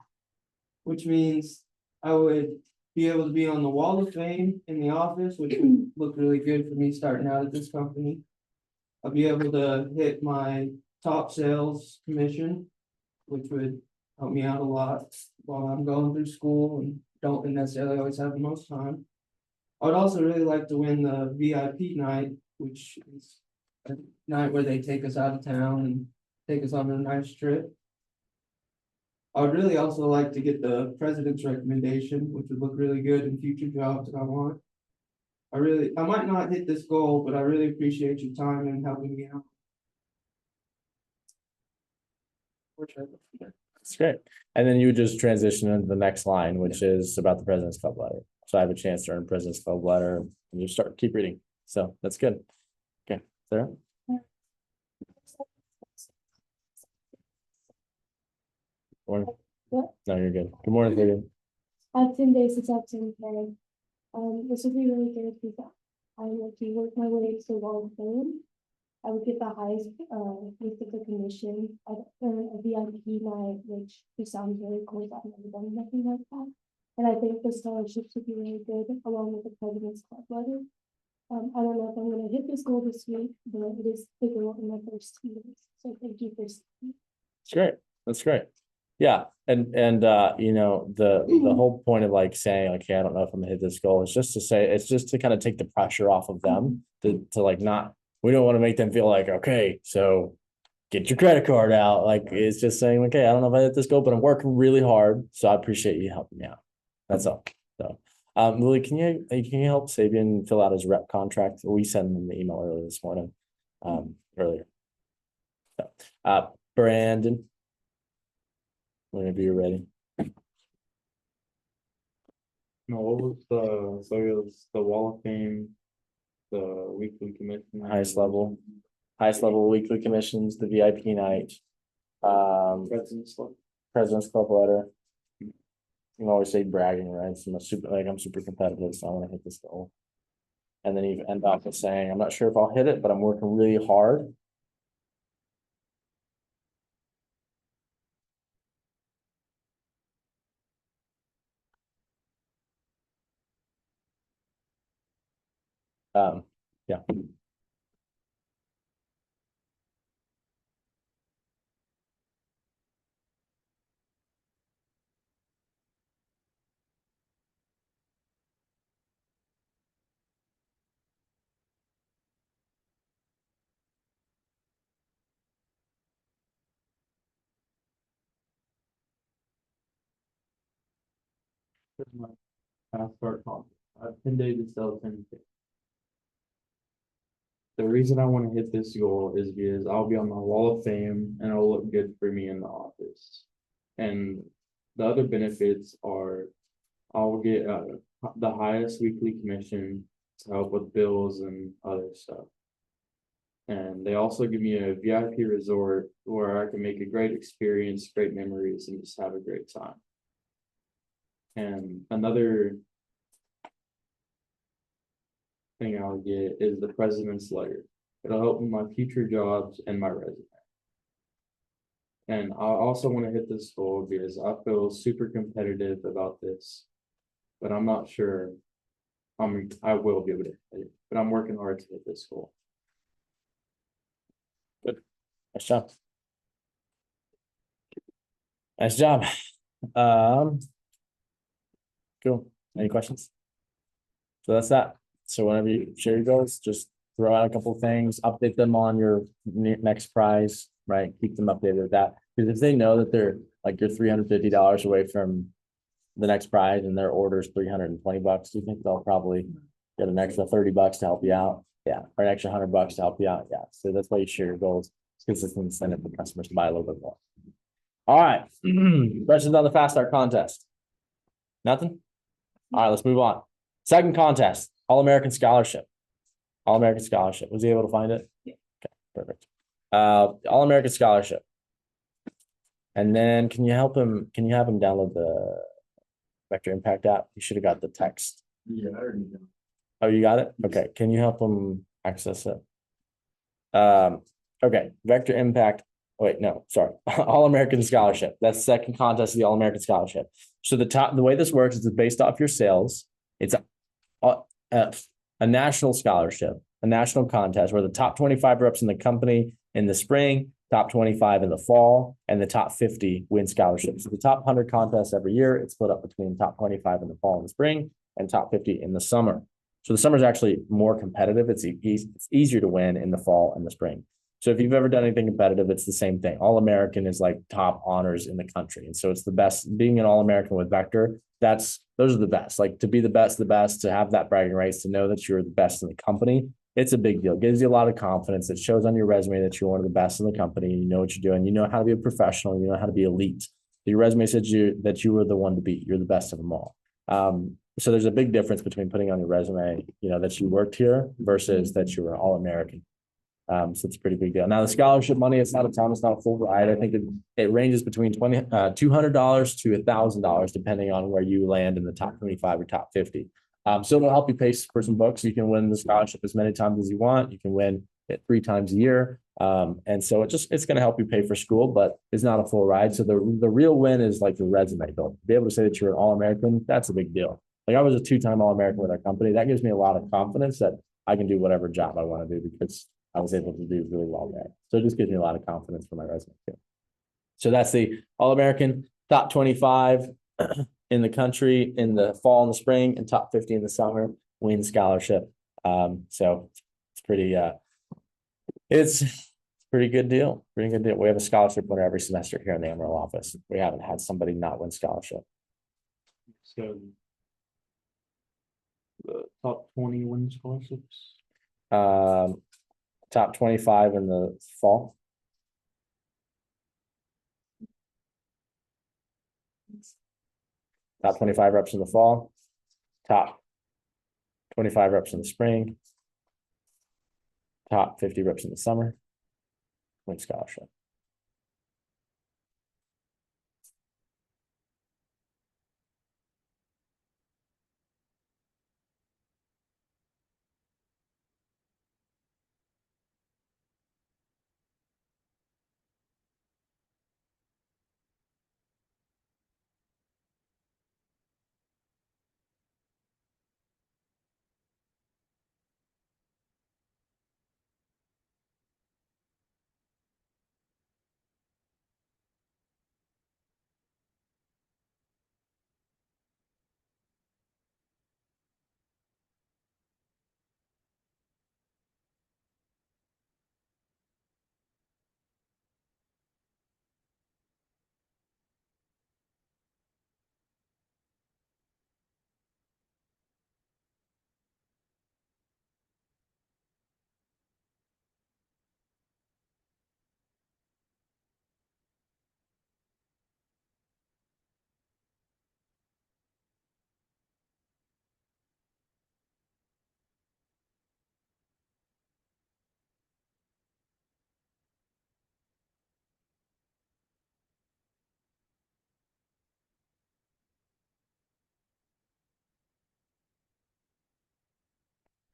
which means I would be able to be on the Wall of Fame in the office, which would look really good for me starting out at this company. I'll be able to hit my top sales commission, which would help me out a lot while I'm going through school and don't necessarily always have the most time. I would also really like to win the VIP night, which is a night where they take us out of town and take us on a nice trip. I would really also like to get the president's recommendation, which would look really good in future jobs that I want. I might not hit this goal, but I really appreciate your time and helping me out. That's great. And then you would just transition into the next line, which is about the President's Club letter. So I have a chance to earn President's Club letter and you keep reading. So that's good. Okay, Sarah? Morning. What? No, you're good. Good morning, Vivian. I have 10 days to sell 10K. This would be really good because I would work my way to the Wall of Fame. I would get the highest, weekly commission. I'd earn a VIP night, which just sounds really cool. I've never done nothing like that. And I think the scholarships would be really good along with the President's Club letter. I don't know if I'm gonna hit this goal this week, but it is the goal in my first 2 years. So thank you for. That's great. That's great. Yeah, and you know, the whole point of like saying like, hey, I don't know if I'm gonna hit this goal is just to say it's just to kind of take the pressure off of them to like not, we don't want to make them feel like, okay, so get your credit card out. Like it's just saying, okay, I don't know if I hit this goal, but I'm working really hard. So I appreciate you helping me out. That's all. So Lily, can you help Sabian fill out his rep contract? We sent him the email earlier this morning, earlier. So, Brandon. Whenever you're ready. No, what was so it was the Wall of Fame, the weekly commission. Highest level weekly commissions, the VIP night. President's Club. President's Club letter. You can always say bragging, right? So I'm super competitive, so I want to hit this goal. And then you end up with saying, I'm not sure if I'll hit it, but I'm working really hard. Yeah. Here's my fast start content. I have 10 days to sell 10. The reason I want to hit this goal is because I'll be on the Wall of Fame and it'll look good for me in the office. And the other benefits are I'll get the highest weekly commission to help with bills and other stuff. And they also give me a VIP resort where I can make a great experience, great memories, and just have a great time. And another thing I'll get is the president's letter. It'll help with my future jobs and my resume. And I also want to hit this goal because I feel super competitive about this, but I'm not sure. I will be able to hit it, but I'm working hard to hit this goal. Nice job. Nice job. Cool. Any questions? So that's that. So whenever you share your goals, just throw out a couple of things, update them on your next prize, right? Keep them updated with that. Because if they know that they're like you're $350 away from the next prize and their order's $320, do you think they'll probably get an extra $30 to help you out? Yeah, or an extra $100 to help you out. Yeah. So that's why you share your goals. Because it's an incentive for customers to buy a little bit more. All right. Questions on the Fast Start contest? Nothing? All right, let's move on. Second contest, All-American Scholarship. All-American Scholarship. Was he able to find it? Yeah. Okay, perfect. All-American Scholarship. And then can you have him download the Vector Impact app? You should have got the text. Yeah, I already know. Oh, you got it? Okay, can you help him access it? Okay, Vector Impact. Wait, no, sorry. All-American Scholarship. That's the second contest of the All-American Scholarship. So the way this works is it's based off your sales. It's a national scholarship, a national contest where the top 25 reps in the company in the spring, top 25 in the fall, and the top 50 win scholarships. So the top 100 contests every year, it's split up between top 25 in the fall and the spring and top 50 in the summer. So the summer is actually more competitive. It's easier to win in the fall and the spring. So if you've ever done anything competitive, it's the same thing. All-American is like top honors in the country. And so it's the best. Being an All-American with Vector, those are the best. Like to be the best, to have that bragging rights, to know that you're the best in the company, it's a big deal. It gives you a lot of confidence. It shows on your resume that you're one of the best in the company. You know what you're doing. You know how to be a professional. You know how to be elite. Your resume says that you were the one to beat. You're the best of them all. So there's a big difference between putting on your resume, that you worked here versus that you were an All-American. So it's a pretty big deal. Now the scholarship money, it's not a ton, it's not a full ride. I think it ranges between $200 to $1,000, depending on where you land in the top 25 or top 50. So it'll help you pay for some books. You can win the scholarship as many times as you want. You can win it 3 times a year. And so it's going to help you pay for school, but it's not a full ride. So the real win is like the resume. Though, be able to say that you're an All-American, that's a big deal. Like I was a 2-time All-American with our company. That gives me a lot of confidence that I can do whatever job I want to do because I was able to do really well there. So it just gives me a lot of confidence for my resume too. So that's the All-American, top 25 in the country in the fall and the spring, and top 50 in the summer win scholarship. So it's pretty it's a pretty good deal. Pretty good deal. We have a scholarship winner every semester here in the Amarillo office. We haven't had somebody not win scholarship. So the top 20 win scholarships. Top 25 in the fall. Top 25 reps in the fall, top 25 reps in the spring, top 50 reps in the summer, win scholarship.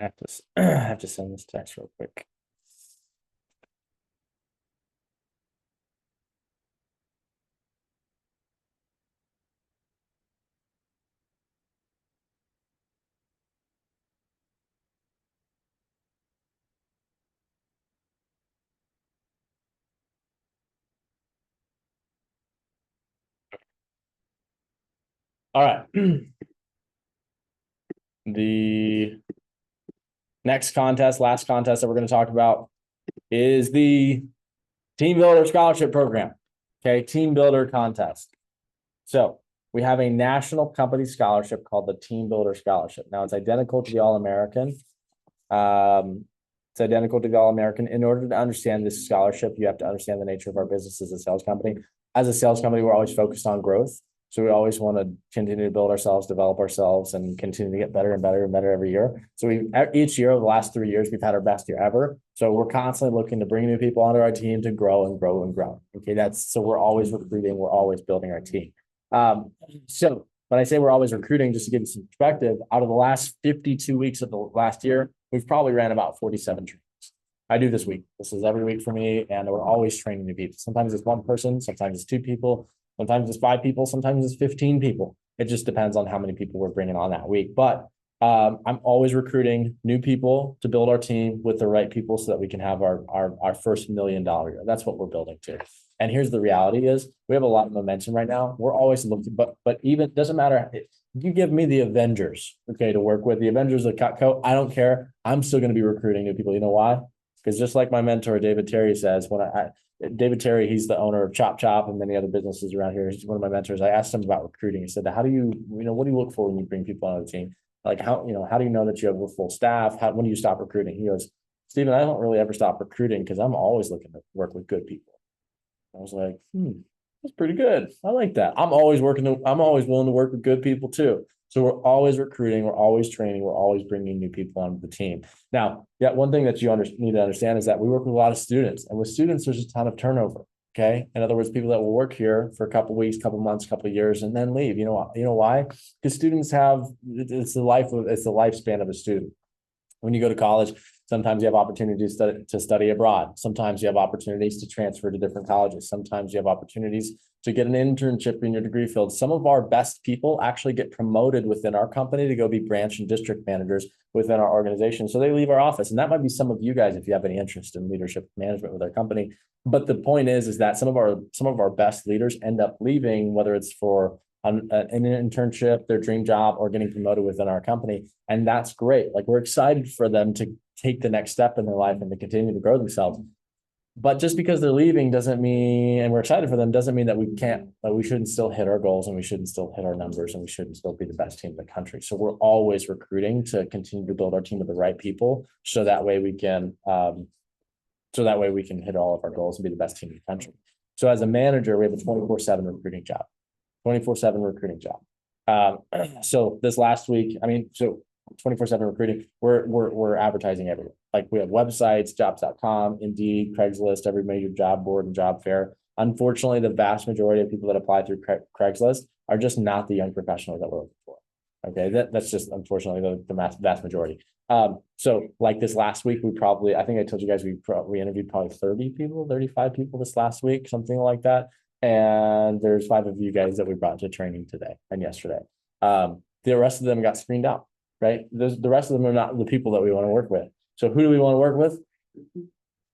I have to send this text real quick. All right. The next contest, last contest that we're going to talk about is the Team Builder Scholarship Program. Okay, Team Builder Contest. So we have a national company scholarship called the Team Builder Scholarship. Now it's identical to the All-American. It's identical to the All-American. In order to understand this scholarship, you have to understand the nature of our business as a sales company. As a sales company, we're always focused on growth. So we always want to continue to build ourselves, develop ourselves, and continue to get better and better and better every year. So each year over the last 3 years, we've had our best year ever. So we're constantly looking to bring new people onto our team to grow and grow and grow. Okay, so we're always recruiting, we're always building our team. So when I say we're always recruiting, just to give you some perspective, out of the last 52 weeks of the last year, we've probably ran about 47 trainings. I do this week. This is every week for me, and we're always training new people. Sometimes it's one person, sometimes it's 2 people, sometimes it's 5 people, sometimes it's 15 people. It just depends on how many people we're bringing on that week. But I'm always recruiting new people to build our team with the right people so that we can have our first $1 million year. That's what we're building to. And here's the reality is we have a lot of momentum right now. We're always looking, but even doesn't matter. If you give me the Avengers, okay, to work with the Avengers of Cutco, I don't care. I'm still going to be recruiting new people. You know why? Because just like my mentor, David Terry says, David Terry, he's the owner of Chop Chop and many other businesses around here. He's one of my mentors. I asked him about recruiting. He said, how do you, what do you look for when you bring people on the team? Like how do you know that you have a full staff? When do you stop recruiting? He goes, Stephen, I don't really ever stop recruiting because I'm always looking to work with good people. I was like, that's pretty good. I like that. I'm always willing to work with good people too. So we're always recruiting, we're always training, we're always bringing new people onto the team. Now, one thing that you need to understand is that we work with a lot of students, and with students, there's a ton of turnover. Okay. In other words, people that will work here for a couple of weeks, couple of months, couple of years, and then leave. You know why? Because students it's the lifespan of a student. When you go to college, sometimes you have opportunities to study abroad. Sometimes you have opportunities to transfer to different colleges. Sometimes you have opportunities to get an internship in your degree field. Some of our best people actually get promoted within our company to go be branch and district managers within our organization. So they leave our office. And that might be some of you guys if you have any interest in leadership management with our company. But the point is that some of our best leaders end up leaving, whether it's for an internship, their dream job, or getting promoted within our company. And that's great. Like we're excited for them to take the next step in their life and to continue to grow themselves. But just because they're leaving doesn't mean, and we're excited for them, doesn't mean that we shouldn't still hit our goals and we shouldn't still hit our numbers and we shouldn't still be the best team in the country. So we're always recruiting to continue to build our team with the right people. So that way we can hit all of our goals and be the best team in the country. So as a manager, we have a 24/7 recruiting job. 24/7 recruiting job. So this last week, I mean, so 24/7 recruiting, we're advertising everywhere. Like we have websites, jobs.com, Indeed, Craigslist, every major job board and job fair. Unfortunately, the vast majority of people that apply through Craigslist are just not the young professionals that we're looking for. Okay, that's just unfortunately the vast majority. So like this last week, I think I told you guys we interviewed probably 30 people, 35 people this last week, something like that. And there's 5 of you guys that we brought to training today and yesterday. The rest of them got screened out, right? The rest of them are not the people that we want to work with. So who do we want to work with?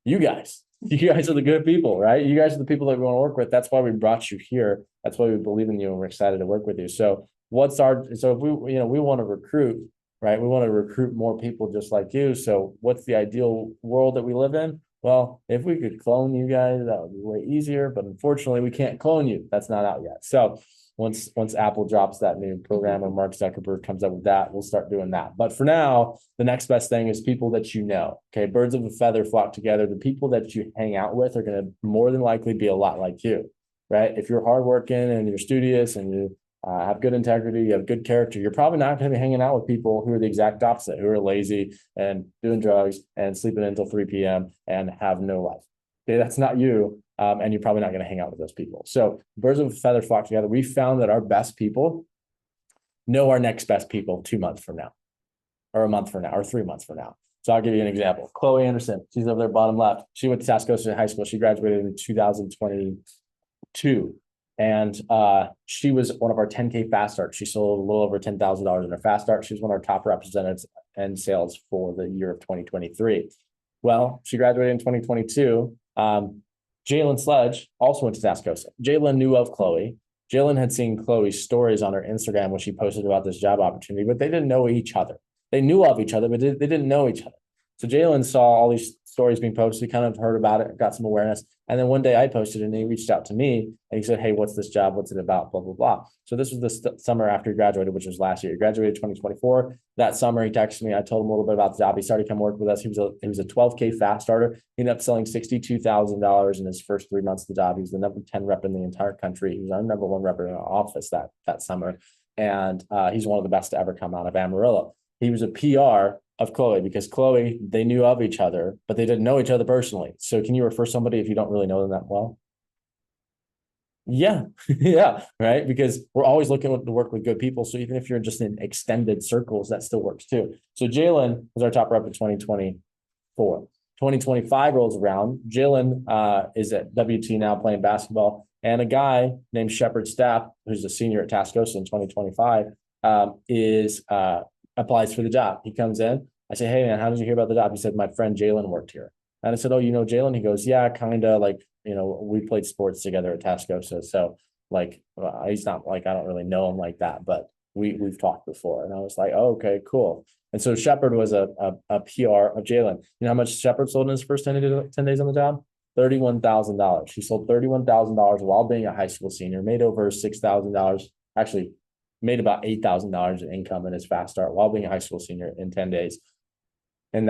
You guys. You guys are the good people, right? You guys are the people that we want to work with. That's why we brought you here. That's why we believe in you and we're excited to work with you. So if we want to recruit, right? We want to recruit more people just like you. So what's the ideal world that we live in? Well, if we could clone you guys, that would be way easier, but unfortunately we can't clone you. That's not out yet. So once Apple drops that new program or Mark Zuckerberg comes up with that, we'll start doing that. But for now, the next best thing is people that you know. Okay, birds of a feather flock together. The people that you hang out with are going to more than likely be a lot like you, right? If you're hardworking and you're studious and you have good integrity, you have good character, you're probably not going to be hanging out with people who are the exact opposite, who are lazy and doing drugs and sleeping until 3 p.m. and have no life. Okay, that's not you. And you're probably not going to hang out with those people. So birds of a feather flock together. We found that our best people know our next best people 2 months from now, or a month from now, or 3 months from now. So I'll give you an example. Chloe Anderson, she's over there bottom left. She went to Tascosa High School. She graduated in 2022. And she was one of our 10K fast starts. She sold a little over $10,000 in her fast start. She was one of our top representatives in sales for the year of 2023. Well, she graduated in 2022. Jalen Sledge also went to Tascosa. Jalen knew of Chloe. Jalen had seen Chloe's stories on her Instagram when she posted about this job opportunity, but they didn't know each other. They knew of each other, but they didn't know each other. So Jalen saw all these stories being posted, kind of heard about it, got some awareness. And then one day I posted it and he reached out to me and he said, hey, what's this job? What's it about? Blah, blah, blah. So this was the summer after he graduated, which was last year. He graduated 2024. That summer, he texted me. I told him a little bit about the job. He started to come work with us. He was a 12K fast starter. He ended up selling $62,000 in his first 3 months of the job. He was the number 10 rep in the entire country. He was our number 1 rep in our office that summer. And he's one of the best to ever come out of Amarillo. He was a PR of Chloe because Chloe, they knew of each other, but they didn't know each other personally. So can you refer somebody if you don't really know them that well? Yeah, yeah, right. Because we're always looking to work with good people. So even if you're just in extended circles, that still works too. So Jalen was our top rep in 2024. 2025 rolls around. Jalen is at WT now playing basketball. And a guy named Shepard Stapp, who's a senior at Tascosa in 2025, applies for the job. He comes in. I say, hey, man, how did you hear about the job? He said, my friend Jalen worked here. And I said, oh, you know Jalen? He goes, yeah, kind of like, we played sports together at Tascosa. So like, he's not like, I don't really know him like that, but we've talked before. And I was like, oh, okay, cool. And so Shepard was a PR of Jalen. You know how much Shepard sold in his first 10 days on the job? $31,000. He sold $31,000 while being a high school senior, made over $6,000, actually made about $8,000 in income in his fast start while being a high school senior in 10 days. And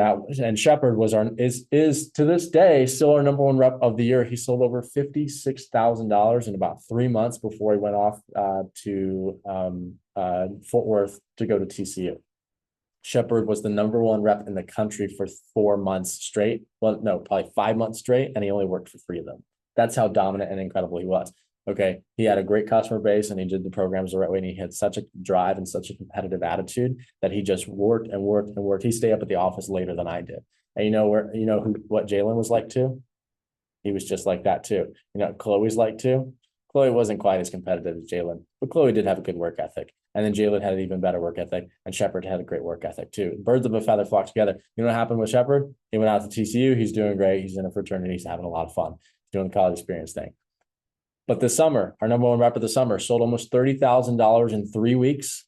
Shepard is to this day still our number 1 rep of the year. He sold over $56,000 in about 3 months before he went off to Fort Worth to go to TCU. Shepard was the number 1 rep in the country for 4 months straight. Well, no, probably 5 months straight, and he only worked for 3 of them. That's how dominant and incredible he was. Okay, he had a great customer base and he did the programs the right way. And he had such a drive and such a competitive attitude that he just worked and worked and worked. He stayed up at the office later than I did. And what Jalen was like too? He was just like that too. Chloe's like too. Chloe wasn't quite as competitive as Jalen, but Chloe did have a good work ethic. And then Jalen had an even better work ethic, and Shepard had a great work ethic too. Birds of a feather flock together. You know what happened with Shepard? He went out to TCU. He's doing great. He's in a fraternity. He's having a lot of fun. He's doing the college experience thing. But this summer, our number 1 rep of the summer sold almost $30,000 in 3 weeks.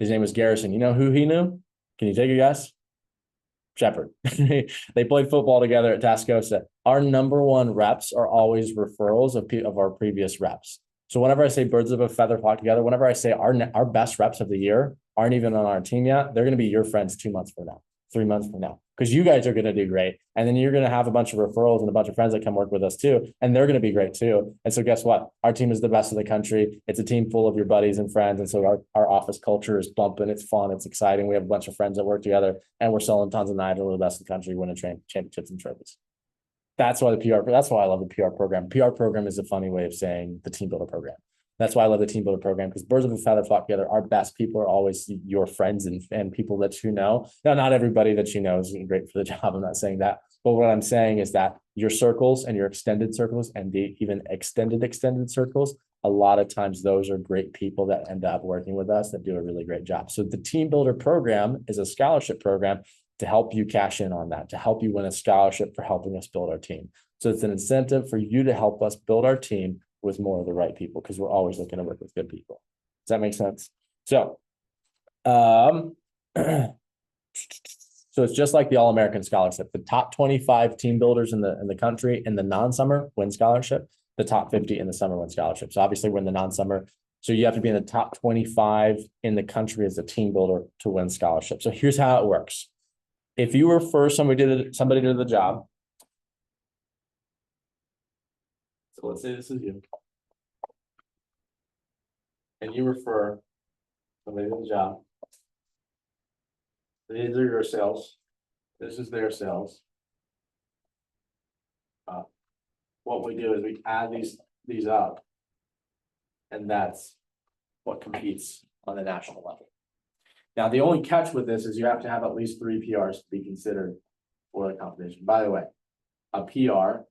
His name was Garrison. You know who he knew? Can you take a guess? Shepard. They played football together at Tascosa. Our number 1 reps are always referrals of our previous reps. So whenever I say birds of a feather flock together, whenever I say our best reps of the year aren't even on our team yet, they're going to be your friends 2 months from now. 3 months from now, because you guys are gonna do great. And then you're gonna have a bunch of referrals and a bunch of friends that come work with us too, and they're gonna be great too. And so guess what? Our team is the best in the country. It's a team full of your buddies and friends. And so our office culture is bumping, it's fun, it's exciting. We have a bunch of friends that work together and we're selling tons of Nigel, we're the best in the country, winning championships and trophies. That's why that's why I love the PR program. PR program is a funny way of saying the team builder program. That's why I love the team builder program, because birds of a feather flock together. Our best people are always your friends and people that you know. Now, not everybody that you know is great for the job. I'm not saying that. But what I'm saying is that your circles and your extended circles and the even extended circles, a lot of times those are great people that end up working with us that do a really great job. So the team builder program is a scholarship program to help you cash in on that, to help you win a scholarship for helping us build our team. So it's an incentive for you to help us build our team with more of the right people, because we're always looking to work with good people. Does that make sense? So, so it's just like the All-American Scholarship. The top 25 team builders in the country in the non-summer win scholarship. The top 50 in the summer win scholarship. So obviously we're in the non-summer. So you have to be in the top 25 in the country as a team builder to win scholarship. So here's how it works. If you refer somebody to the job. So let's say this is you. And you refer somebody to the job. These are your sales. This is their sales. What we do is we add these up. And that's what competes on the national level. Now, the only catch with this is you have to have at least 3 PRs to be considered for the competition. By the way, a PR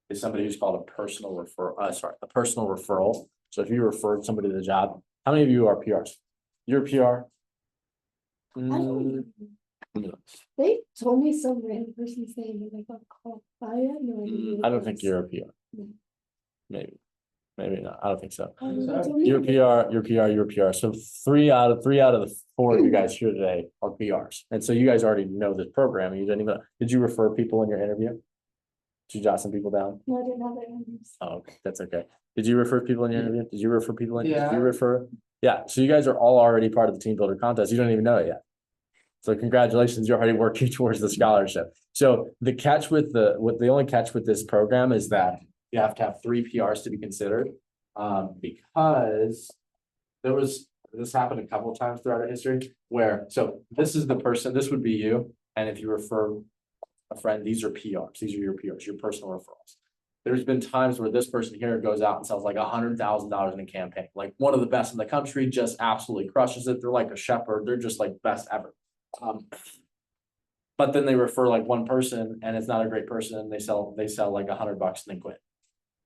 is somebody who's called a personal referral. So if you referred somebody to the job, how many of you are PRs? You're a PR? I don't know. They told me some random person's name and I got called. I have no idea. who it I don't think was. you're a PR. No. Maybe not. I don't think so. They Sorry. told me You're that- you're PR. So three out of the 4 of you guys here today are PRs. And so you guys already know this program. You didn't even, did you refer people in your interview? Did you jot some people down? No, I didn't have their names. Oh, okay, that's okay. Did you refer people in your interview? Did you refer people in? Did Yeah. you refer? Yeah, so you guys are all already part of the team builder contest. You don't even know it yet. So congratulations, you're already working towards the scholarship. So the catch with the only catch with this program is that you have to have 3 PRs to be considered. Because this happened a couple of times throughout our history where, so this is the person, this would be you. And if you refer a friend, these are PRs, these are your PRs, your personal referrals. There's been times where this person here goes out and sells like $100,000 in a campaign, like one of the best in the country, just absolutely crushes it. They're like a shepherd. They're just like best ever. But then they refer like one person and it's not a great person. And they sell like $100 and they quit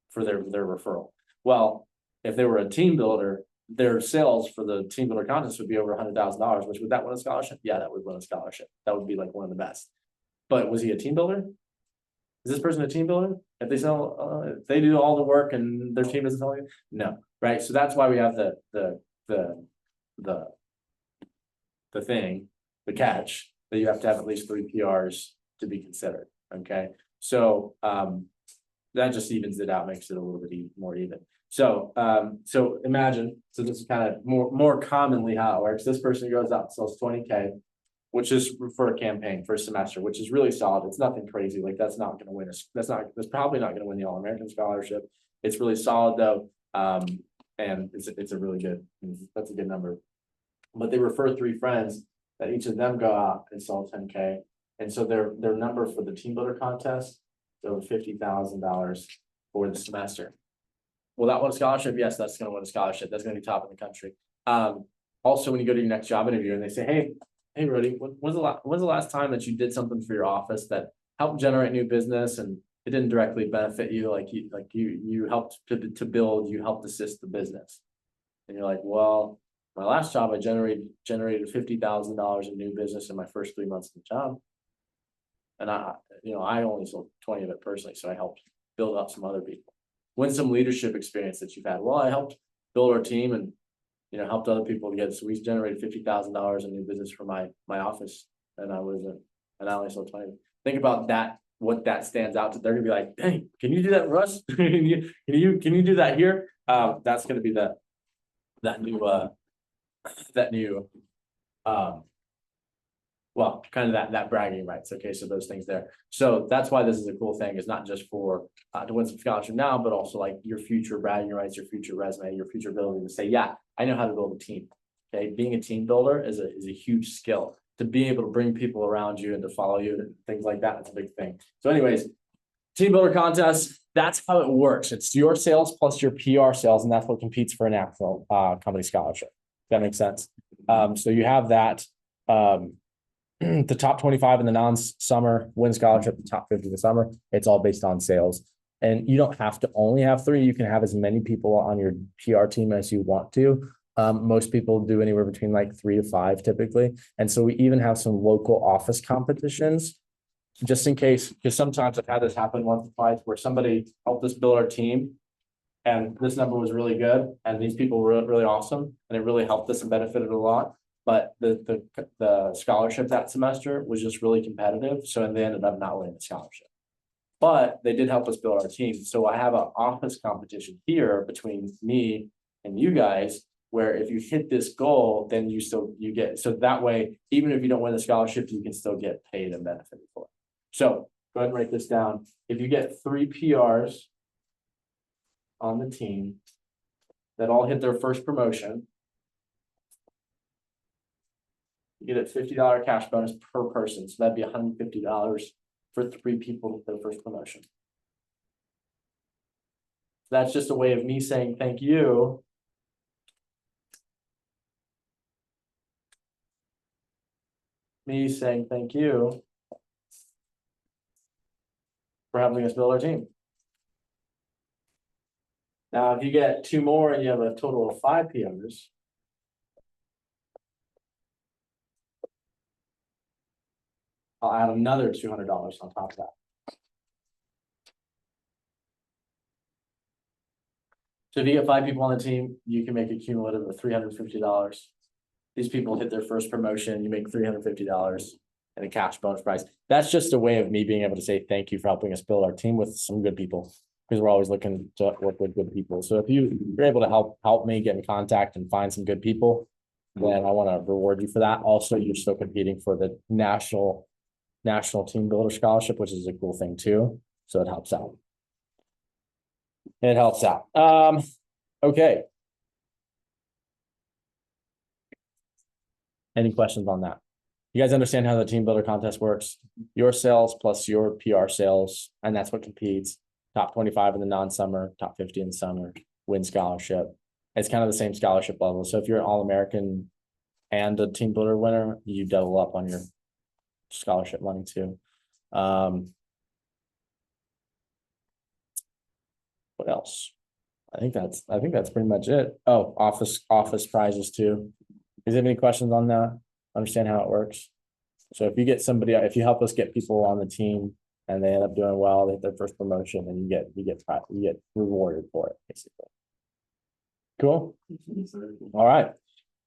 for their referral. Well, if they were a team builder, their sales for the team builder contest would be over $100,000, which would that win a scholarship? Yeah, that would win a scholarship. That would be like one of the best. But was he a team builder? Is this person a team builder? If they sell, if they do all the work and their team doesn't tell you, no, right? So that's why we have the catch that you have to have at least 3 PRs to be considered. Okay, so that just evens it out, makes it a little bit more even. So so imagine, so this is kind of more commonly how it works. This person goes out and sells 20K. Which is for a campaign for a semester, which is really solid. It's nothing crazy. Like that's not going to win us. That's probably not going to win the All-American Scholarship. It's really solid though. And it's a really good, that's a good number. But they refer 3 friends that each of them go out and sell 10K. And so their number for the team builder contest is over $50,000 for the semester. Will that win a scholarship? Yes, that's going to win a scholarship. That's going to be top in the country. Also, when you go to your next job interview and they say, Hey, Rudy, when's the last time that you did something for your office that helped generate new business and it didn't directly benefit you, like you helped to build, you helped assist the business? And you're like, well, my last job, I generated $50,000 in new business in my first 3 months of the job. And I only sold 20 of it personally, so I helped build up some other people. Win some leadership experience that you've had. Well, I helped build our team and helped other people to get, so we generated $50,000 in new business for my office, and I only sold 20. Think about that, what that stands out to. They're gonna be like, hey, can you do that for us? Can you do that here? That's gonna be that new well, kind of that bragging rights. Okay, so those things there. So that's why this is a cool thing, is not just for to win some scholarship now, but also like your future bragging rights, your future resume, your future ability to say, yeah, I know how to build a team. Okay, being a team builder is a huge skill. To be able to bring people around you and to follow you and things like that, it's a big thing. So anyways, team builder contest, that's how it works. It's your sales plus your PR sales, and that's what competes for a national company scholarship. That makes sense. So you have that. The top 25 in the non-summer win scholarship, the top 50 in the summer. It's all based on sales. And you don't have to only have 3. You can have as many people on your PR team as you want to. Most people do anywhere between like 3 to 5 typically. And so we even have some local office competitions just in case, because sometimes I've had this happen once or twice where somebody helped us build our team and this number was really good and these people were really awesome and it really helped us and benefited a lot. But the scholarship that semester was just really competitive. So they ended up not winning the scholarship. But they did help us build our team. So I have an office competition here between me and you guys, where if you hit this goal, then you get, so that way, even if you don't win the scholarship, you can still get paid and benefited for it. So go ahead and write this down. If you get 3 PRs on the team that all hit their first promotion, you get a $50 cash bonus per person. So that'd be $150 for 3 people with their first promotion. That's just a way of me saying thank you. Me saying thank you for helping us build our team. Now, if you get 2 more and you have a total of 5 PRs, I'll add another $200 on top of that. So if you get 5 people on the team, you can make a cumulative of $350. These people hit their first promotion, you make $350 and a cash bonus prize. That's just a way of me being able to say thank you for helping us build our team with some good people, because we're always looking to work with good people. So if you're able to help me get in contact and find some good people, then I want to reward you for that. Also, you're still competing for the national team builder scholarship, which is a cool thing too. So it helps out. It helps out. Okay. Any questions on that? You guys understand how the team builder contest works? Your sales plus your PR sales, and that's what competes. Top 25 in the non-summer, top 50 in the summer, win scholarship. It's kind of the same scholarship level. So if you're an All-American and a team builder winner, you double up on your scholarship money too. What else? I think that's pretty much it. Oh, office prizes too. Is there any questions on that? Understand how it works? So if you get somebody, if you help us get people on the team and they end up doing well, they hit their first promotion, and you get rewarded for it, basically. Cool. All right.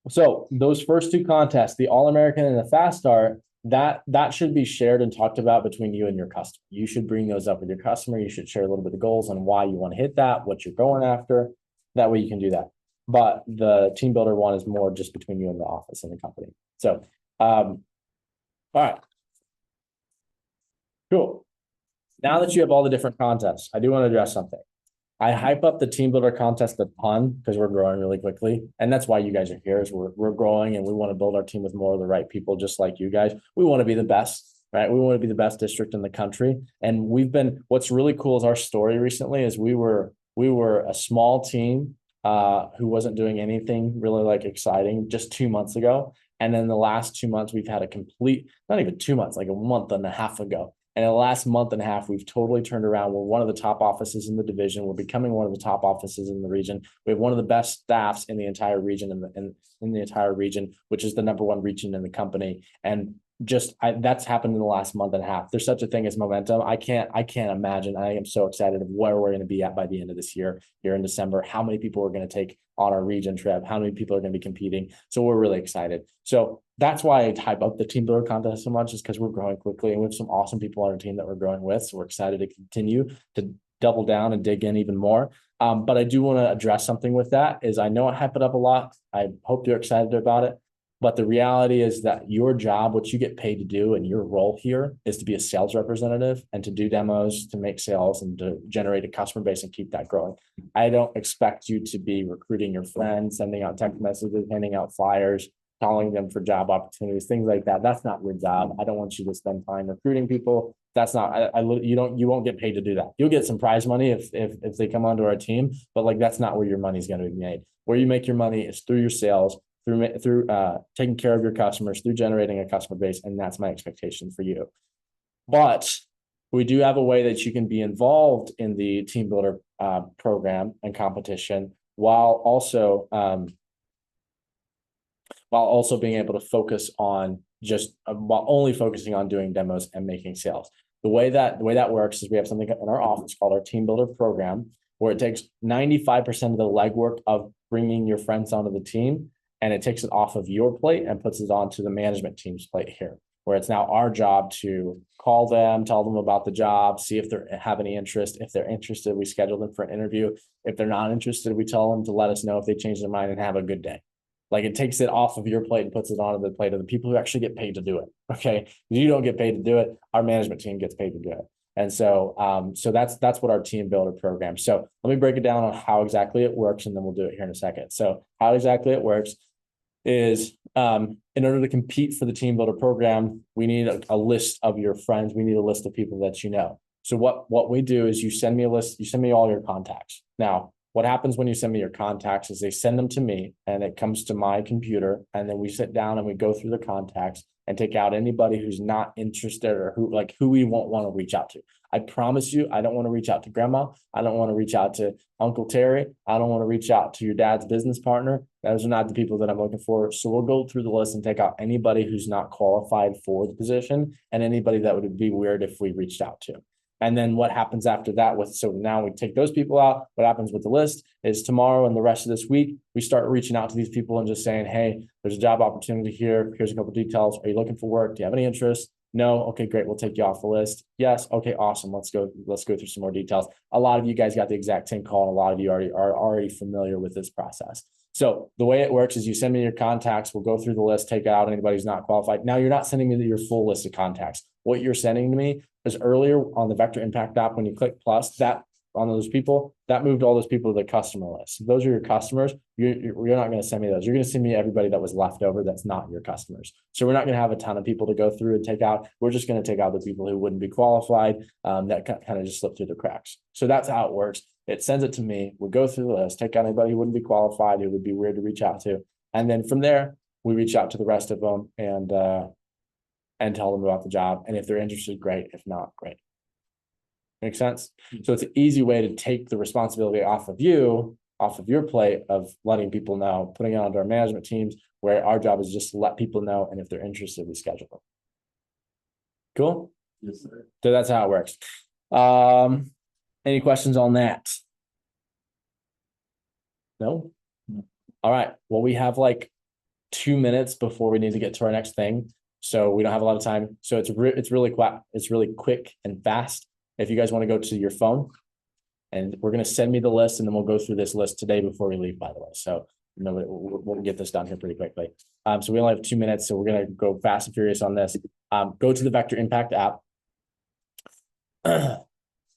So those first 2 contests, the All-American and the Fast Start, that should be shared and talked about between you and your customer. You should bring those up with your customer. You should share a little bit of goals on why you want to hit that, what you're going after. That way you can do that. But the team builder one is more just between you and the office and the company. So, all right. Cool. Now that you have all the different contests, I do want to address something. I hype up the team builder contest a ton because we're growing really quickly. And that's why you guys are here, is we're growing and we want to build our team with more of the right people, just like you guys. We want to be the best, right? We want to be the best district in the country. And what's really cool is our story recently is we were a small team who wasn't doing anything really like exciting just 2 months ago. And then the last 2 months, we've had not even 2 months, like a month and a half ago. And in the last month and a half, we've totally turned around. We're one of the top offices in the division. We're becoming one of the top offices in the region. We have one of the best staffs in the entire region, in the entire region, which is the #1 region in the company. And that's happened in the last month and a half. There's such a thing as momentum. I can't imagine. I am so excited of where we're going to be at by the end of this year, here in December, how many people we're going to take on our region trip, how many people are going to be competing. So we're really excited. So that's why I hype up the team builder contest so much, is because we're growing quickly and we have some awesome people on our team that we're growing with. So we're excited to continue to double down and dig in even more. But I do want to address something with that, is I know I hype it up a lot. I hope you're excited about it. But the reality is that your job, what you get paid to do and your role here is to be a sales representative and to do demos, to make sales and to generate a customer base and keep that growing. I don't expect you to be recruiting your friends, sending out text messages, handing out flyers, calling them for job opportunities, things like that. That's not your job. I don't want you to spend time recruiting people. That's not, you won't get paid to do that. You'll get some prize money if they come onto our team, but like, that's not where your money's going to be made. Where you make your money is through your sales, through taking care of your customers, through generating a customer base, and that's my expectation for you. But we do have a way that you can be involved in the team builder program and competition while also being able to focus on while only focusing on doing demos and making sales. The way that works is we have something in our office called our team builder program, where it takes 95% of the legwork of bringing your friends onto the team, and it takes it off of your plate and puts it onto the management team's plate here, where it's now our job to call them, tell them about the job, see if they have any interest. If they're interested, we schedule them for an interview. If they're not interested, we tell them to let us know if they change their mind and have a good day. Like, it takes it off of your plate and puts it onto the plate of the people who actually get paid to do it. Okay. You don't get paid to do it. Our management team gets paid to do it. And so, that's what our team builder program. So let me break it down on how exactly it works, and then we'll do it here in a second. So how exactly it works is, in order to compete for the team builder program, we need a list of your friends. We need a list of people that you know. So what we do is you send me a list, you send me all your contacts. Now, what happens when you send me your contacts is they send them to me and it comes to my computer, and then we sit down and we go through the contacts and take out anybody who's not interested or who we won't want to reach out to. I promise you, I don't want to reach out to grandma. I don't want to reach out to Uncle Terry. I don't want to reach out to your dad's business partner. Those are not the people that I'm looking for. So we'll go through the list and take out anybody who's not qualified for the position and anybody that would be weird if we reached out to. And then what happens after that so now we take those people out. What happens with the list is tomorrow and the rest of this week, we start reaching out to these people and just saying, hey, there's a job opportunity here. Here's a couple of details. Are you looking for work? Do you have any interest? No. Okay, great. We'll take you off the list. Yes. Okay, awesome. Let's go through some more details. A lot of you guys got the exact same call, and a lot of you are already familiar with this process. So the way it works is you send me your contacts. We'll go through the list, take out anybody who's not qualified. Now, you're not sending me your full list of contacts. What you're sending to me is earlier on the Vector Impact app, when you click plus, that on those people, that moved all those people to the customer list. Those are your customers. You're not going to send me those. You're going to send me everybody that was left over that's not your customers. So we're not going to have a ton of people to go through and take out. We're just going to take out the people who wouldn't be qualified, that kind of just slip through the cracks. So that's how it works. It sends it to me. We go through the list, take out anybody who wouldn't be qualified, who would be weird to reach out to. And then from there, we reach out to the rest of them and tell them about the job. And if they're interested, great. If not, great. Make sense? So it's an easy way to take the responsibility off of your plate of letting people know, putting it onto our management teams, where our job is just to let people know. And if they're interested, we schedule them. Cool. Yes, sir. So that's how it works. Any questions on that? No? All right. Well, we have like 2 minutes before we need to get to our next thing. So we don't have a lot of time. So it's really quick and fast. If you guys want to go to your phone, and we're going to send me the list, and then we'll go through this list today before we leave, by the way. So, we'll get this done here pretty quickly. So we only have 2 minutes, so we're going to go fast and furious on this. Go to the Vector Impact app.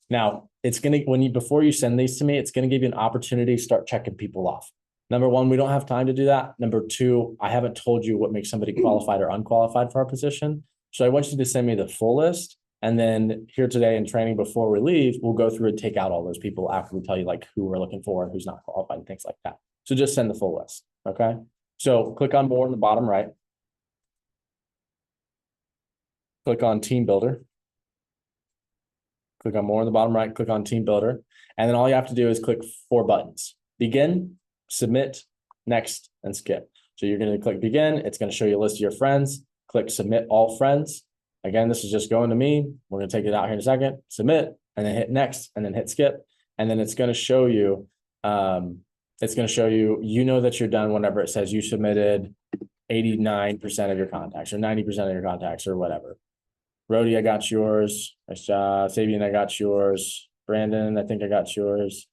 Now, it's going to, before you send these to me, it's going to give you an opportunity to start checking people off. Number one, we don't have time to do that. Number two, I haven't told you what makes somebody qualified or unqualified for our position. So I want you to send me the full list. And then here today in training before we leave, we'll go through and take out all those people after we tell you like who we're looking for and who's not qualified and things like that. So just send the full list. Okay. So click on more in the bottom right. Click on Team Builder. Click on more in the bottom right, click on Team Builder. And then all you have to do is click 4 buttons: begin, submit, next, and skip. So you're going to click begin. It's going to show you a list of your friends. Click submit all friends. Again, this is just going to me. We're going to take it out here in a second. Submit, and then hit next, and then hit skip. And then it's going to show you, you know that you're done whenever it says you submitted 89% of your contacts or 90% of your contacts or whatever. Rody, I got yours. Nice job. Sabian, I got yours. Brandon, I think I got yours.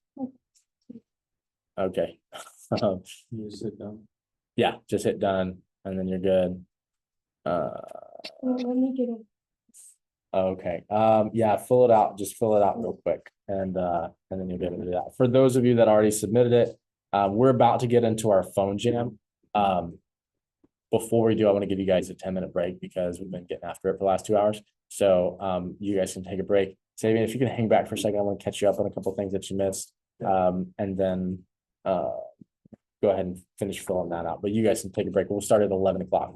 Okay. You just sit down. Yeah, just hit done. and then you're good. Let me get it. Okay, yeah, fill it out, just fill it out real quick, and then you'll be able to do that. For those of you that already submitted it, we're about to get into our phone jam. Before we do, I want to give you guys a 10-minute break because we've been getting after it for the last 2 hours. So, you guys can take a break. Sabian, if you can hang back for a second, I want to catch you up on a couple things that you missed. And then, go ahead and finish filling that out, but you guys can take a break. We'll start at 11 o'clock.